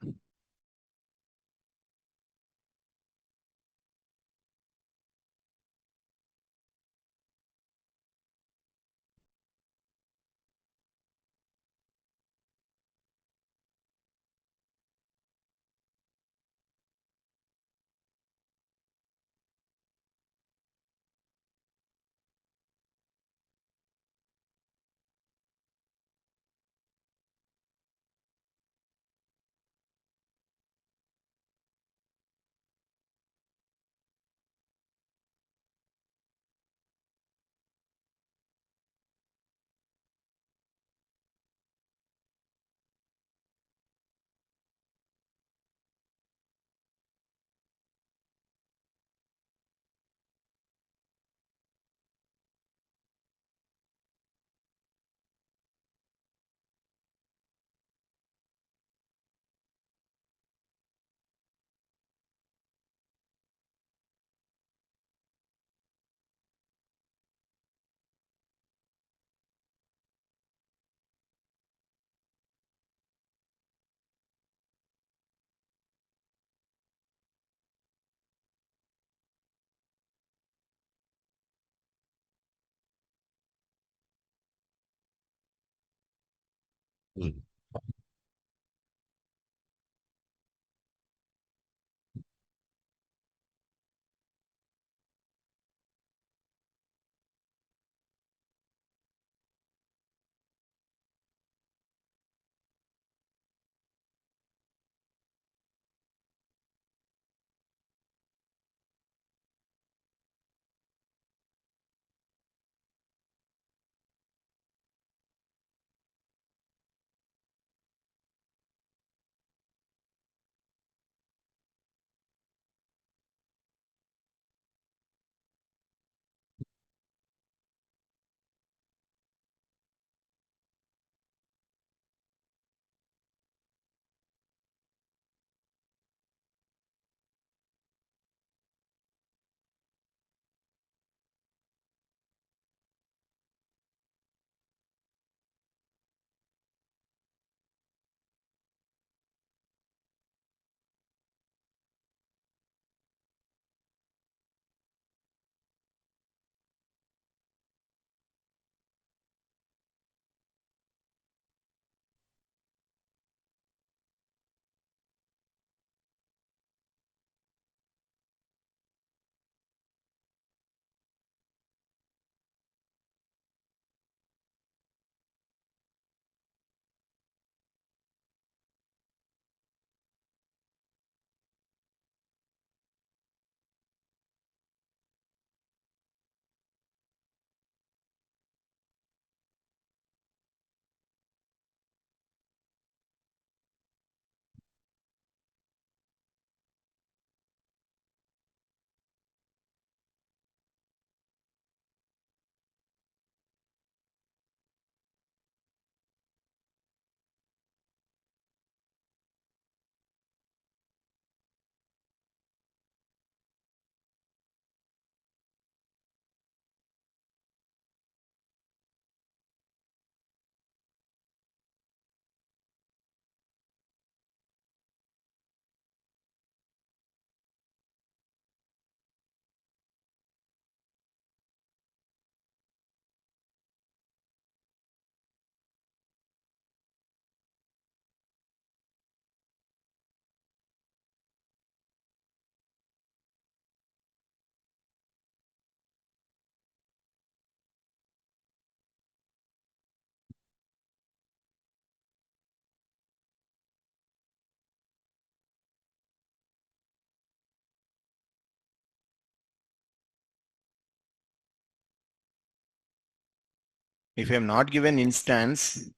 If I am not given instance,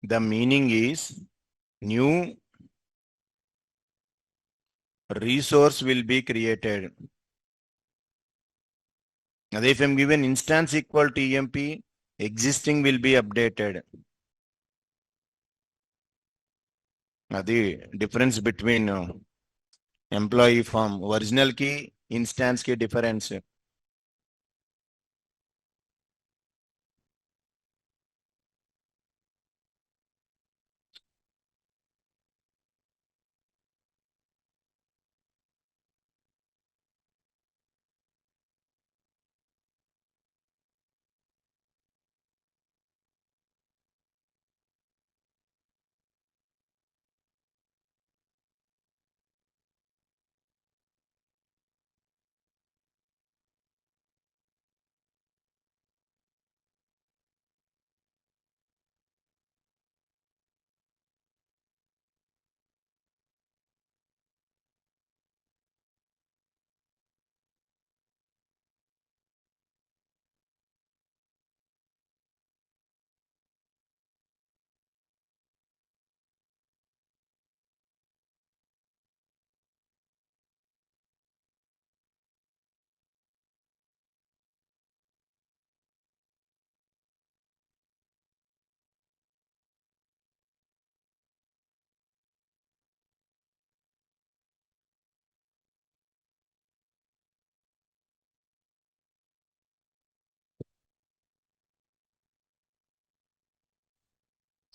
the meaning is new resource will be created. Now, if I am given instance equal to EMP, existing will be updated. Now, the difference between employee form, original key, instance key difference.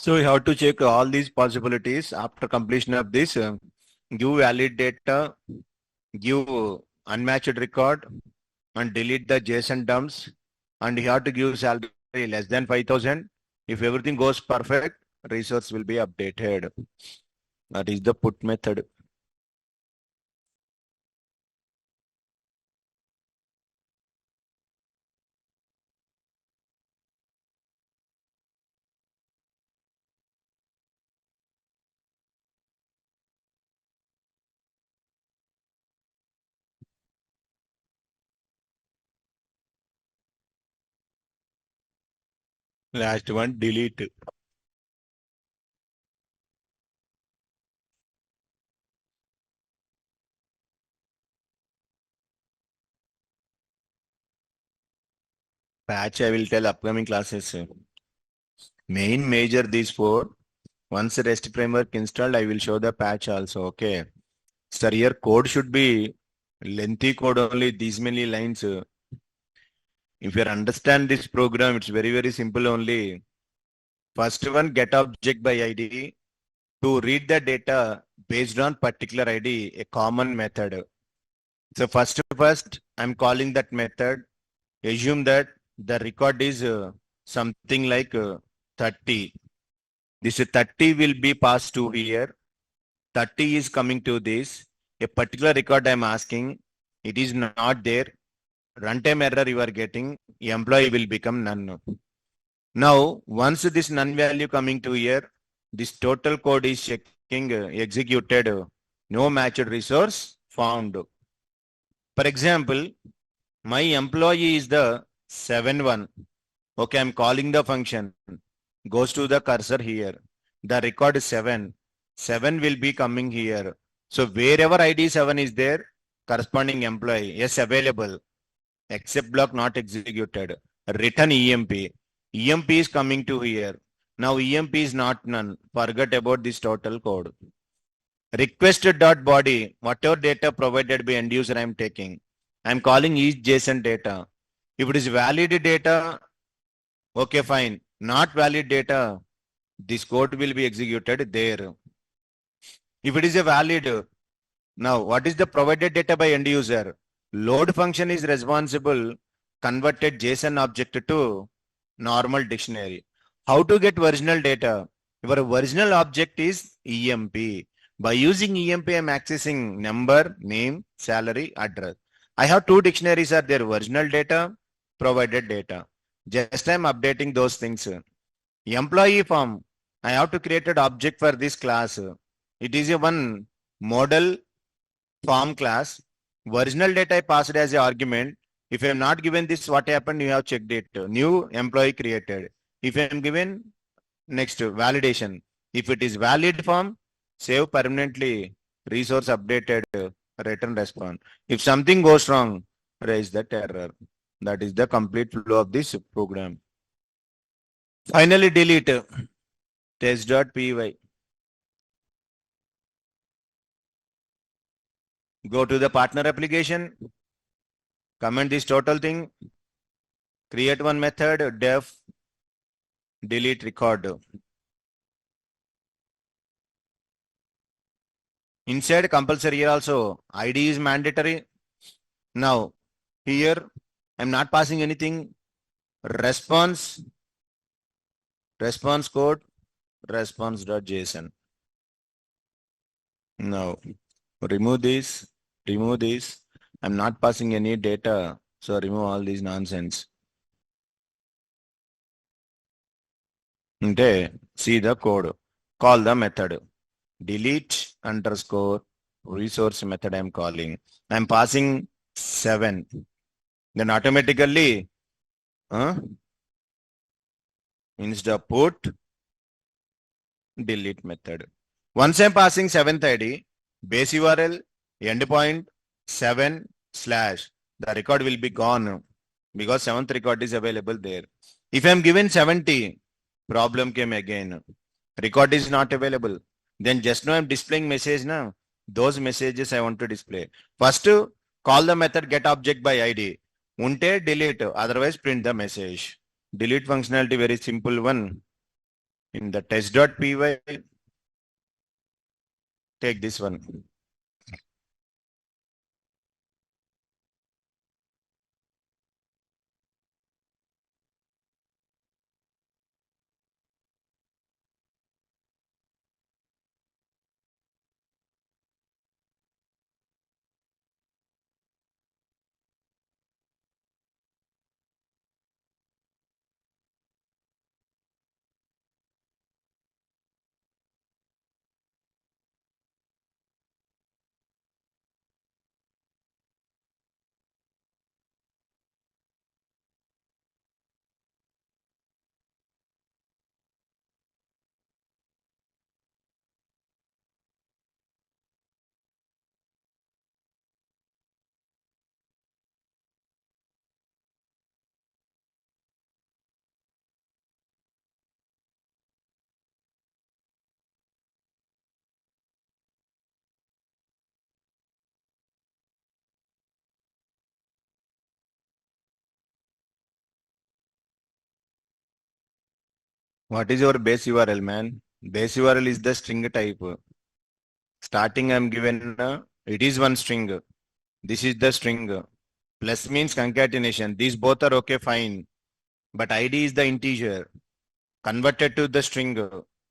So you have to check all these possibilities after completion of this. Give valid data, give unmatched record, and delete the JSON dumps. And you have to give salary less than 5,000. If everything goes perfect, resource will be updated. That is the put method. Last one, delete. Patch I will tell upcoming classes. Main major these four. Once REST framework installed, I will show the patch also. Okay. Sir, here code should be lengthy code only, these many lines. If you understand this program, it's very, very simple only. First one, get object by ID. To read the data based on particular ID, a common method. So first, I'm calling that method. Assume that the record is something like 30. This 30 will be passed to here. 30 is coming to this. A particular record I'm asking, it is not there. Runtime error you are getting, employee will become none. Now, once this none value coming to here, this total code is checking executed, no matched resource found. For example, my employee is the 7-1. Okay, I'm calling the function. Goes to the cursor here. The record is 7. 7 will be coming here. So wherever ID 7 is there, corresponding employee, yes, available. Except block not executed. Return EMP. EMP is coming to here. Now EMP is not none. Forget about this total code. Requested dot body, whatever data provided by end user I'm taking. I'm calling each JSON data. If it is valid data, okay, fine. Not valid data, this code will be executed there. If it is a valid, now what is the provided data by end user? Load function is responsible, converted JSON object to normal dictionary. How to get original data? Your original object is EMP. By using EMP, I'm accessing number, name, salary, address. I have two dictionaries are there, original data, provided data. Just I'm updating those things. Employee form, I have to create an object for this class. It is a one model form class. Original data I passed as an argument. If I am not given this, what happened? You have checked it. New employee created. If I am given next validation. If it is valid form, save permanently, resource updated, return response. If something goes wrong, raise that error. That is the complete flow of this program. Finally, delete test.py. Go to the partner application, comment this total thing, create one method, def, delete record. Inside compulsory here also, ID is mandatory. Now, here, I'm not passing anything. Response code, response.json. Now, remove this. I'm not passing any data. So remove all these nonsense. Okay, see the code. Call the method. Delete underscore resource method I'm calling. I'm passing 7. Then automatically, instead of put, delete method. Once I'm passing 7th ID, base URL, endpoint, 7/ the record will be gone because 7th record is available there. If I'm given 70, problem came again. Record is not available. Then just now I'm displaying message now. Those messages I want to display. First, call the method get object by ID. Unte delete, otherwise print the message. Delete functionality very simple one. In the test.py, take this one. What is your base URL, man? Base URL is the string type. Starting I'm given, it is one string. This is the string. Plus means concatenation. These both are okay, fine. But ID is the integer. Converted to the string.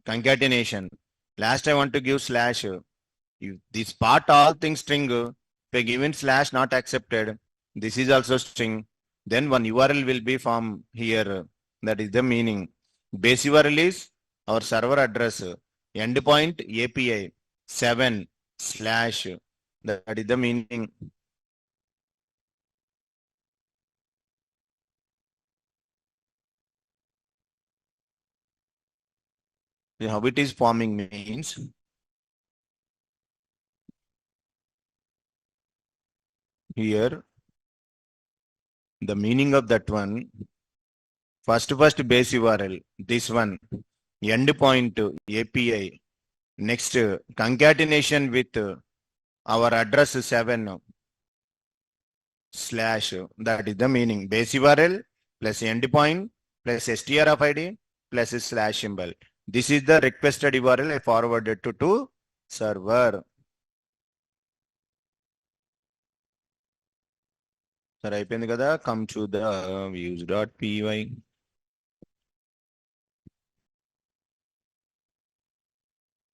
Concatenation. Last I want to give slash. If this part all things string, if I given slash not accepted, this is also string. Then one URL will be formed here. That is the meaning. Base URL is our server address. Endpoint API 7 slash. That is the meaning. How it is forming means here the meaning of that one. First base URL, this one, endpoint API. Next, concatenation with our address 7 slash. That is the meaning. Base URL plus endpoint plus str of ID plus slash symbol. This is the requested URL I forwarded to server. Sir, అయిపోయింది కదా. Come to the views.py.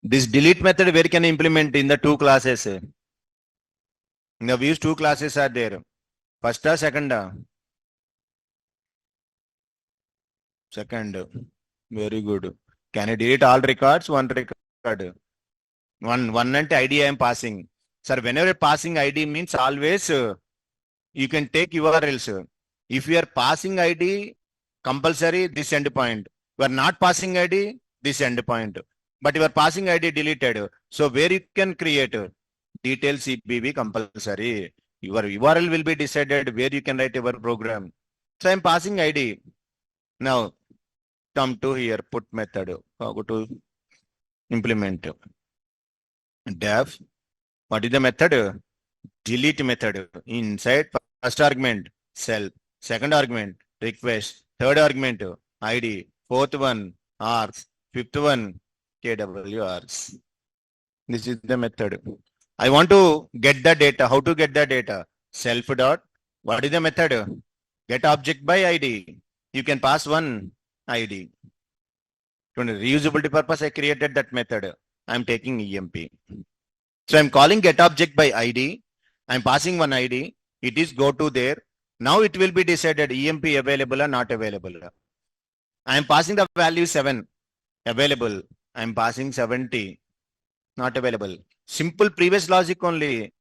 This delete method, where can I implement in the two classes? In the views, two classes are there. First or second? Second. Very good. Can I delete all records? One record. One and ID I am passing. Sir, whenever passing ID means always you can take URLs. If you are passing ID, compulsory this endpoint. You are not passing ID, this endpoint. But you are passing ID deleted. So where you can create detail CBB compulsory. Your URL will be decided where you can write your program. So I am passing ID. Now come to here, put method. Go to implement. Def. What is the method? Delete method. Inside first argument, self. Second argument, request. Third argument, ID. Fourth one, args. Fifth one, KWRs. This is the method. I want to get the data. How to get the data? Self dot. What is the method? Get object by ID. You can pass one ID. For reusability purpose, I created that method. I am taking EMP. So I'm calling get object by ID. I'm passing one ID. It is go to there. Now it will be decided EMP available or not available. I'm passing the value 7 available. I'm passing 70 not available. Simple previous logic only.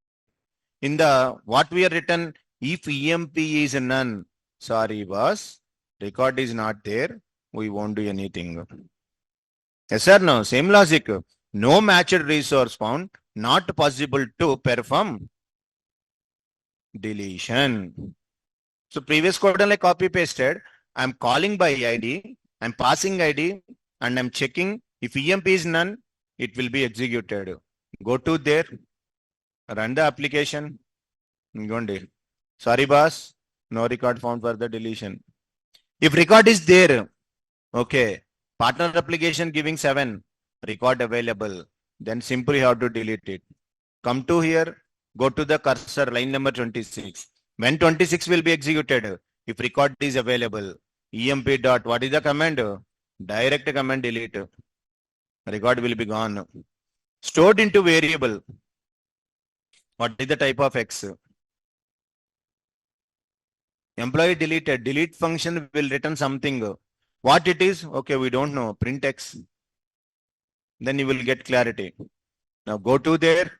In the what we are written, if EMP is none, sorry boss, record is not there, we won't do anything. Yes or no? Same logic. No matched resource found, not possible to perform deletion. So previous code like copy pasted. I'm calling by ID. I'm passing ID and I'm checking if EMP is none, it will be executed. Go to there, run the application. Sorry boss, no record found for the deletion. If record is there, okay, Partner application giving 7, record available. Then simply you have to delete it. Come to here, go to the cursor, line number 26. When 26 will be executed, if record is available, emp dot, what is the command? Direct command delete. Record will be gone. Stored into variable. What is the type of X? Employee deleted. Delete function will return something. What it is? Okay, we don't know. Print X. Then you will get clarity. Now go to there.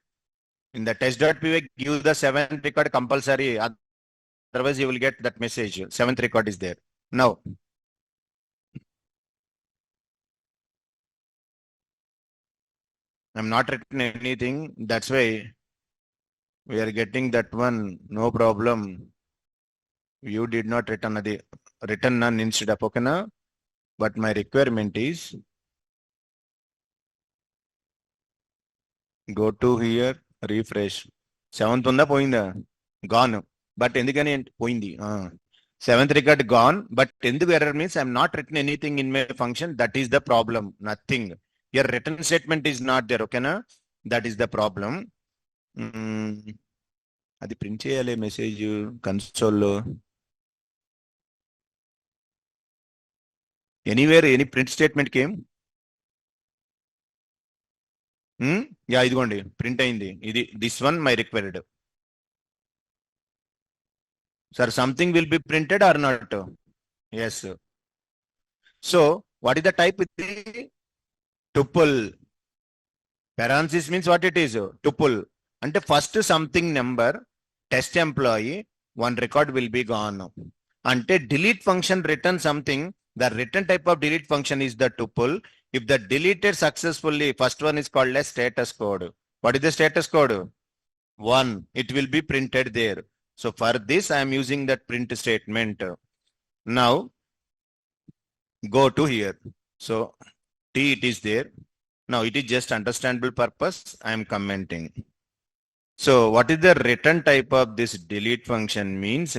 In the test.py, give the 7th record compulsory. Otherwise, you will get that message. 7th record is there. Now, I'm not written anything. That's why we are getting that one. No problem. You did not return none instead of okay. But my requirement is go to here, refresh. 7th unda poinda gone. But endukani poindi. 7th record gone. But enduku error means I'm not written anything in my function. That is the problem. Nothing. Your written statement is not there. Okay na? That is the problem. అది print చేయాలి message కన్సోల్లో. Anywhere any print statement came. Yeah ఇదిగోండి print అయింది. ఇది this one my required. Sir something will be printed or not? Yes. So what is the type? ఇది tuple. parenthesis means what it is? Tuple. అంటే first something number, test employee, 1 record will be gone. అంటే delete function return something. The return type of delete function is the tuple. If the deleted successfully, first one is called as status code. What is the status code? 1. It will be printed there. So for this, I am using that print statement. Now, go to here. So T, it is there. Now it is just understandable purpose. I am commenting. So what is the return type of this delete function means?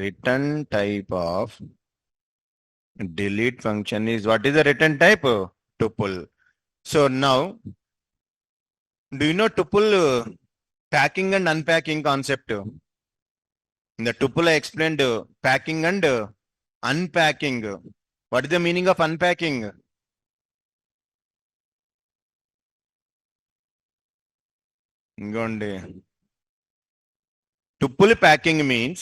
Return type of delete function is, what is the return type? Tuple. So now, do you know tuple packing and unpacking concept? In the tuple I explained packing and unpacking. What is the meaning of unpacking? Tuple packing means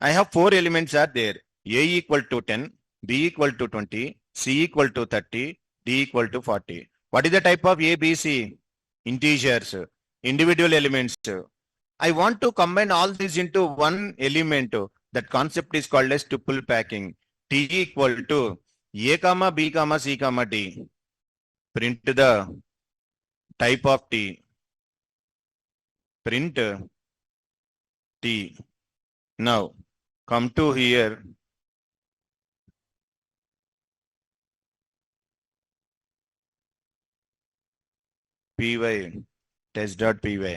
I have 4 elements are there. A equal to 10, B equal to 20, C equal to 30, D equal to 40. What is the type of A, B, C? Integers, individual elements. I want to combine all these into one element. That concept is called as tuple packing. T equal to A comma B comma C comma D. Print the type of T. Print T. Now come to here. Py test.py.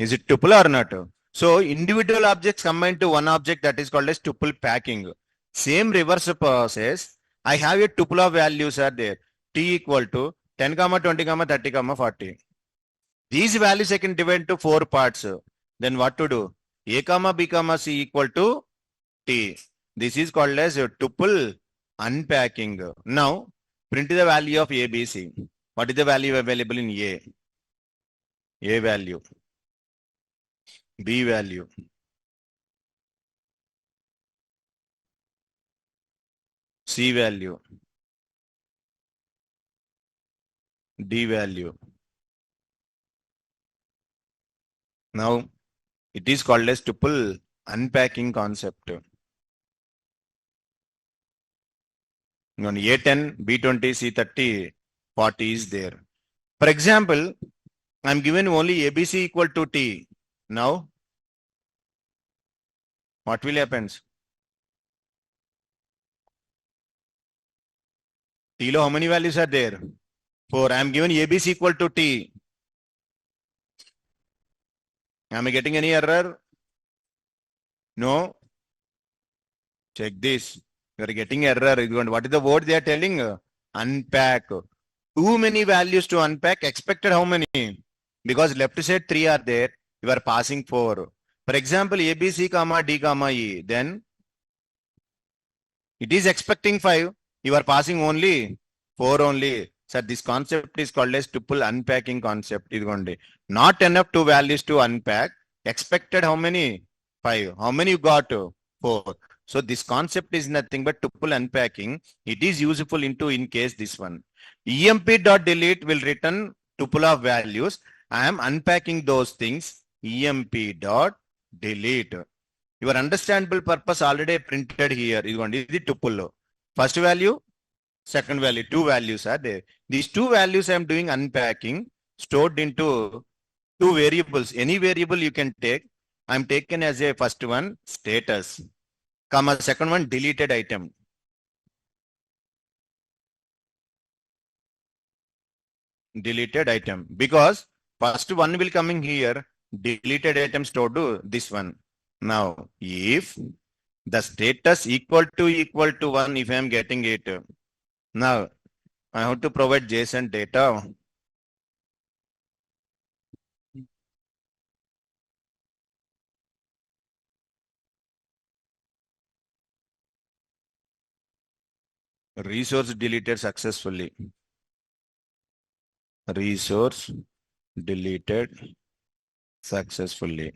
Is it tuple or not? So individual objects combined to one object, that is called as tuple packing. Same reverse process. I have a tuple of values are there. T equal to 10 comma 20 comma 30 comma 40. These values I can divide into 4 parts. Then what to do? A comma B comma C equal to T. This is called as a tuple unpacking. Now print the value of A, B, C. What is the value available in A? A value. B value. C value. D value. Now it is called as tuple unpacking concept. On A10, B20, C30, 40 is there. For example, I am given only ABC equal to T. Now, what will happen? T lo how many values are there? 4. I am given ABC equal to T. Am I getting any error? No. Check this. You are getting error. What is the word they are telling? Unpack. Too many values to unpack. Expected how many? Because left side 3 are there. You are passing 4. For example, A, B, C, comma, D, comma, E. Then it is expecting 5. You are passing only 4 only. So this concept is called as tuple unpacking concept. Not enough 2 values to unpack. Expected how many? 5. How many you got? 4. So this concept is nothing but tuple unpacking. It is useful in case this one. emp.delete will return tuple of values. I am unpacking those things. emp.delete. Your understandable purpose already printed here. This is the tuple. First value, second value, 2 values are there. These 2 values I am doing unpacking, stored into 2 variables. Any variable you can take. I am taken as a first one, status, comma, second one, deleted item. Deleted item. Because first one will coming here, deleted item stored to this one. Now, if the status equal to 1, if I am getting it, now I have to provide JSON data. Resource deleted successfully. Resource deleted successfully.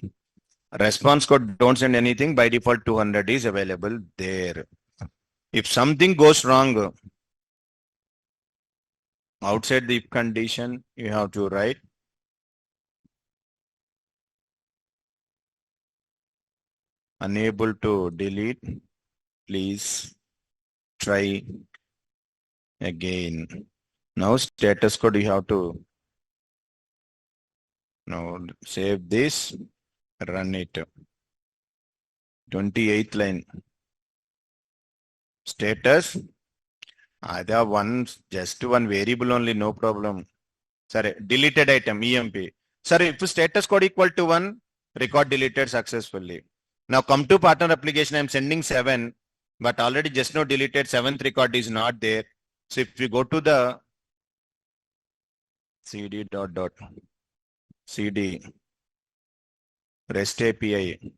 Response code, don't send anything. By default, 200 is available there. If something goes wrong outside the if condition, you have to write unable to delete. Please try again. Now status code you have to now save this, run it. 28th line. Status. Either just one variable only, no problem. Sorry, deleted item, EMP. Sorry, if status code equal to 1, record deleted successfully. Now come to partner application, I'm sending 7, but already just now deleted 7th record is not there. So if we go to the cd cd REST API,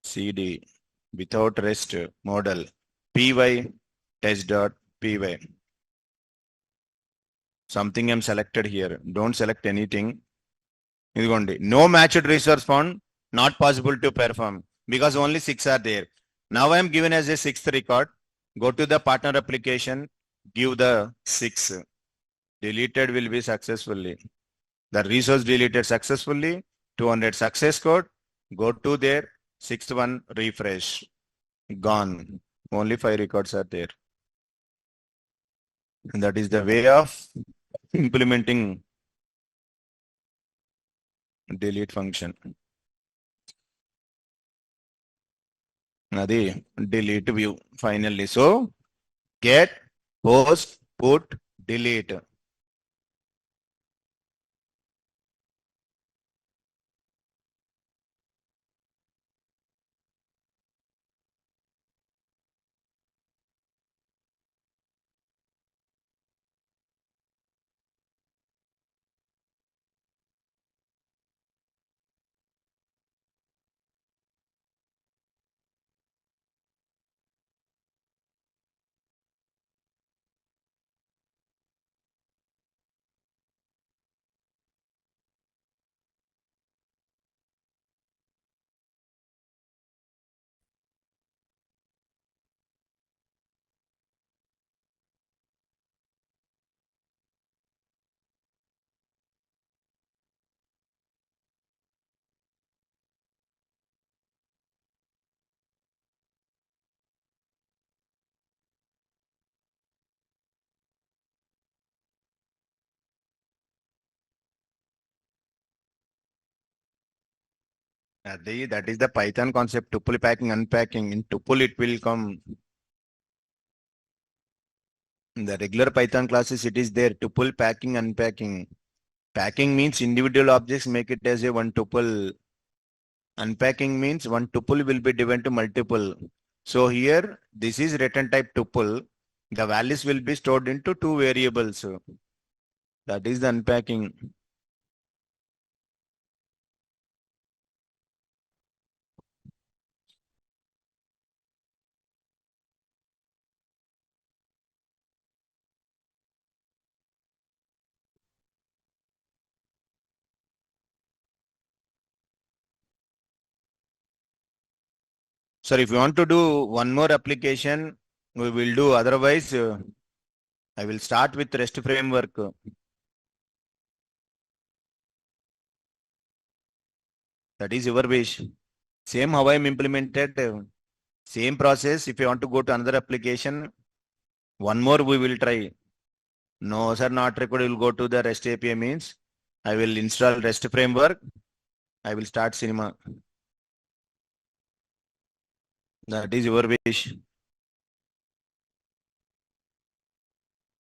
cd without REST model, py test.py. Something I'm selected here. Don't select anything. No matched resource found, not possible to perform because only 6 are there. Now I am given as a 6th record. Go to the partner application, give the 6. Deleted will be successfully. The resource deleted successfully, 200 success code. Go to there, 6th one, refresh. Gone. Only 5 records are there. And that is the way of implementing delete function. Adi delete view finally. So get, post, put, delete. That is the Python concept, tuple packing, unpacking. In tuple, it will come. In the regular Python classes, it is there, tuple packing, unpacking. Packing means individual objects, make it as a one tuple. Unpacking means one tuple will be divided to multiple. So here, this is return type tuple. The values will be stored into two variables. That is the unpacking. Sir, if you want to do one more application, we will do. Otherwise, I will start with REST framework. That is your wish. Same how I am implemented. Same process. If you want to go to another application, one more we will try. No, sir, not required. We will go to the REST API means I will install REST framework. I will start Cinema. That is your wish.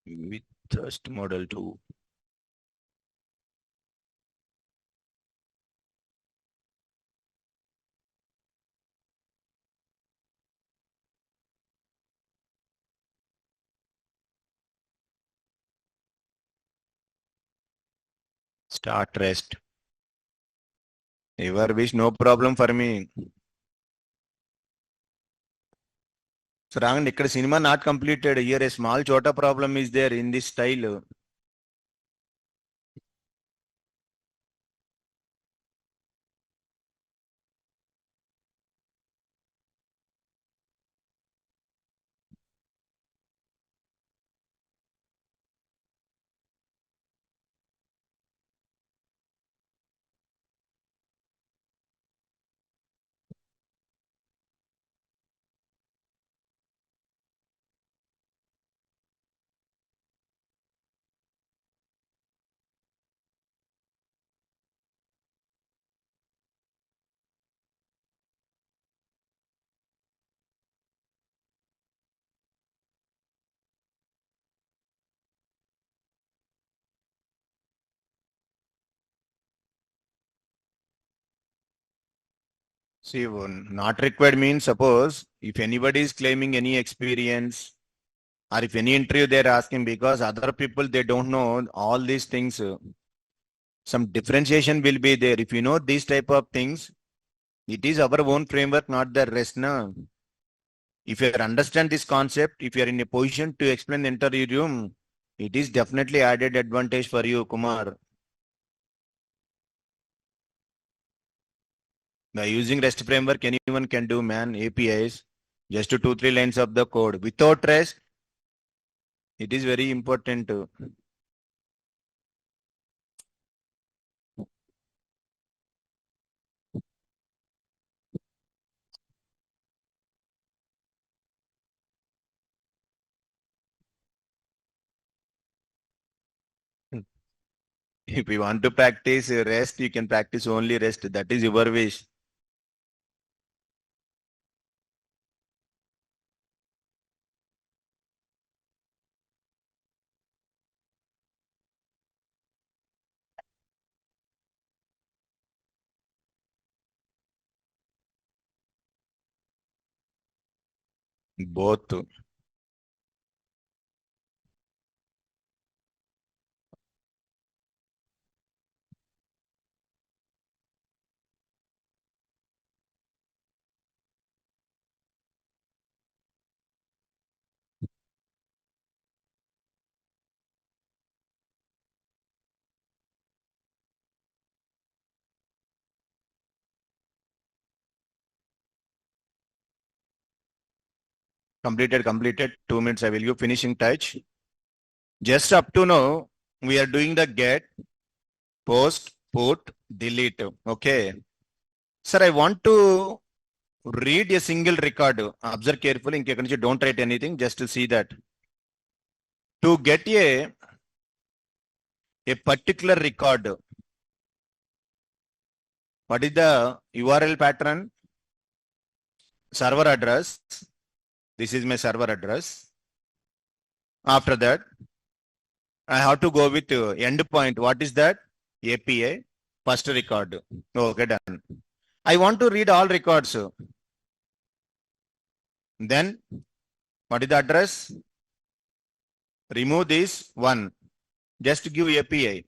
With Trust Model 2. Start REST. Your wish, no problem for me. So, Rangan, ikkada cinema not completed. Here a small chota problem is there in this style. See, not required means suppose if anybody is claiming any experience or if any interview they're asking because other people they don't know all these things, some differentiation will be there. If you know these type of things, it is our own framework, not the rest. No. If you understand this concept, if you are in a position to explain the interview room, it is definitely added advantage for you, Kumar. By using REST framework, anyone can do, man, APIs, just to 2-3 lines of the code. Without REST, it is very important. If you want to practice REST, you can practice only REST. That is your wish. Both. Completed. 2 minutes. I will give finishing touch. Just up to now, we are doing the get, post, put, delete. Okay. Sir, I want to read a single record. Observe carefully. In case don't write anything, just to see that. To get a particular record, what is the URL pattern? Server address. This is my server address. After that, I have to go with endpoint. What is that? API, first record. Okay, done. I want to read all records. Then what is the address? Remove this one. Just give API.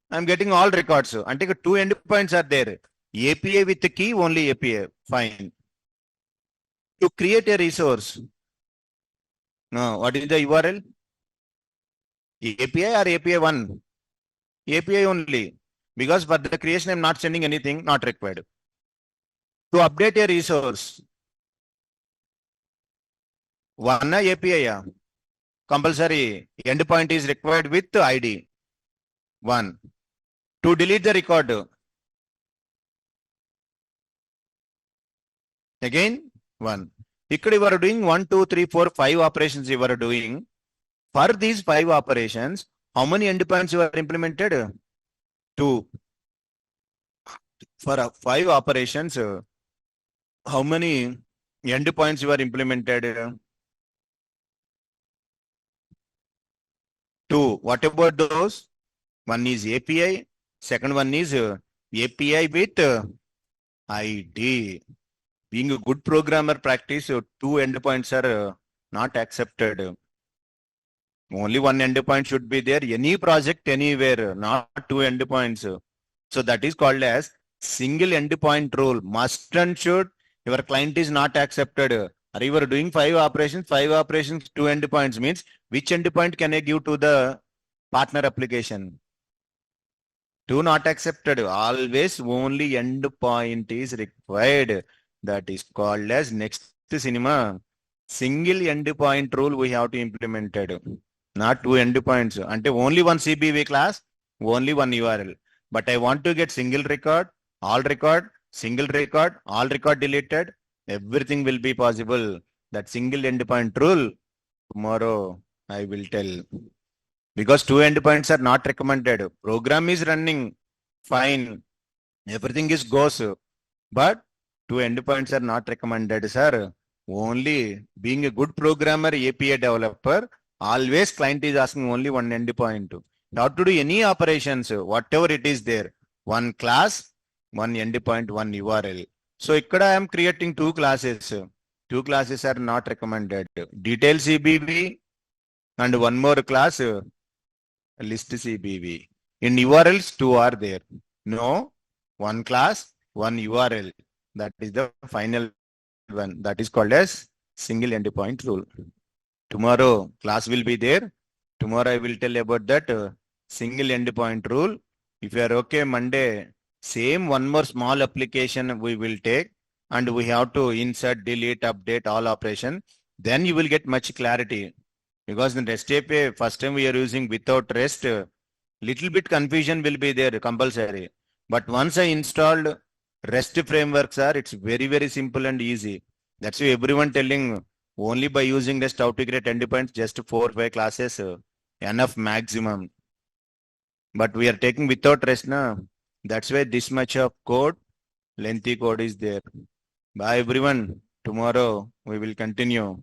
I'm getting all records. And take two endpoints are there. API with the key, only API. Fine. To create a resource. No, what is the URL? API or API 1? API only. Because for the creation, I'm not sending anything, not required. To update a resource. One API. Compulsory. Endpoint is required with ID. 1. To delete the record. Again, 1. Here you are doing 1, 2, 3, 4, 5 operations you are doing. For these 5 operations, how many endpoints you are implemented? 2. For 5 operations, how many endpoints you are implemented? 2. What about those? One is API. Second one is API with ID. Being a good programmer practice, 2 endpoints are not accepted. Only one endpoint should be there. Any project, anywhere, not 2 endpoints. So that is called as single endpoint rule. Must and should. Your client is not accepted. Or you are doing 5 operations, 2 endpoints means which endpoint can I give to the partner application? 2 not accepted. Always only endpoint is required. That is called as next cinema. Single endpoint rule we have to implement. Not 2 endpoints. Ante only one CBV class, only one URL. But I want to get single record, single record, all record deleted. Everything will be possible. That single endpoint rule, tomorrow I will tell. Because 2 endpoints are not recommended. Program is running fine. Everything is goes. But 2 endpoints are not recommended, sir. Only being a good programmer, API developer, always client is asking only one endpoint. Now to do any operations, whatever it is there, one class, one endpoint, one URL. So ikkada I am creating 2 classes. 2 classes are not recommended. Detail CBV and one more class, list CBV. In URLs, 2 are there. No, one class, one URL. That is the final one. That is called as single endpoint rule. Tomorrow class will be there. Tomorrow I will tell about that single endpoint rule. If you are okay, Monday, same one more small application we will take and we have to insert, delete, update all operation. Then you will get much clarity. Because in REST API, first time we are using without REST, little bit confusion will be there compulsory. But once I installed REST frameworks it's very, very simple and easy. That's why everyone telling only by using REST how to create endpoints, just 4 or 5 classes, enough maximum. But we are taking without REST now. That's why this much of code, lengthy code is there. Bye everyone. Tomorrow we will continue.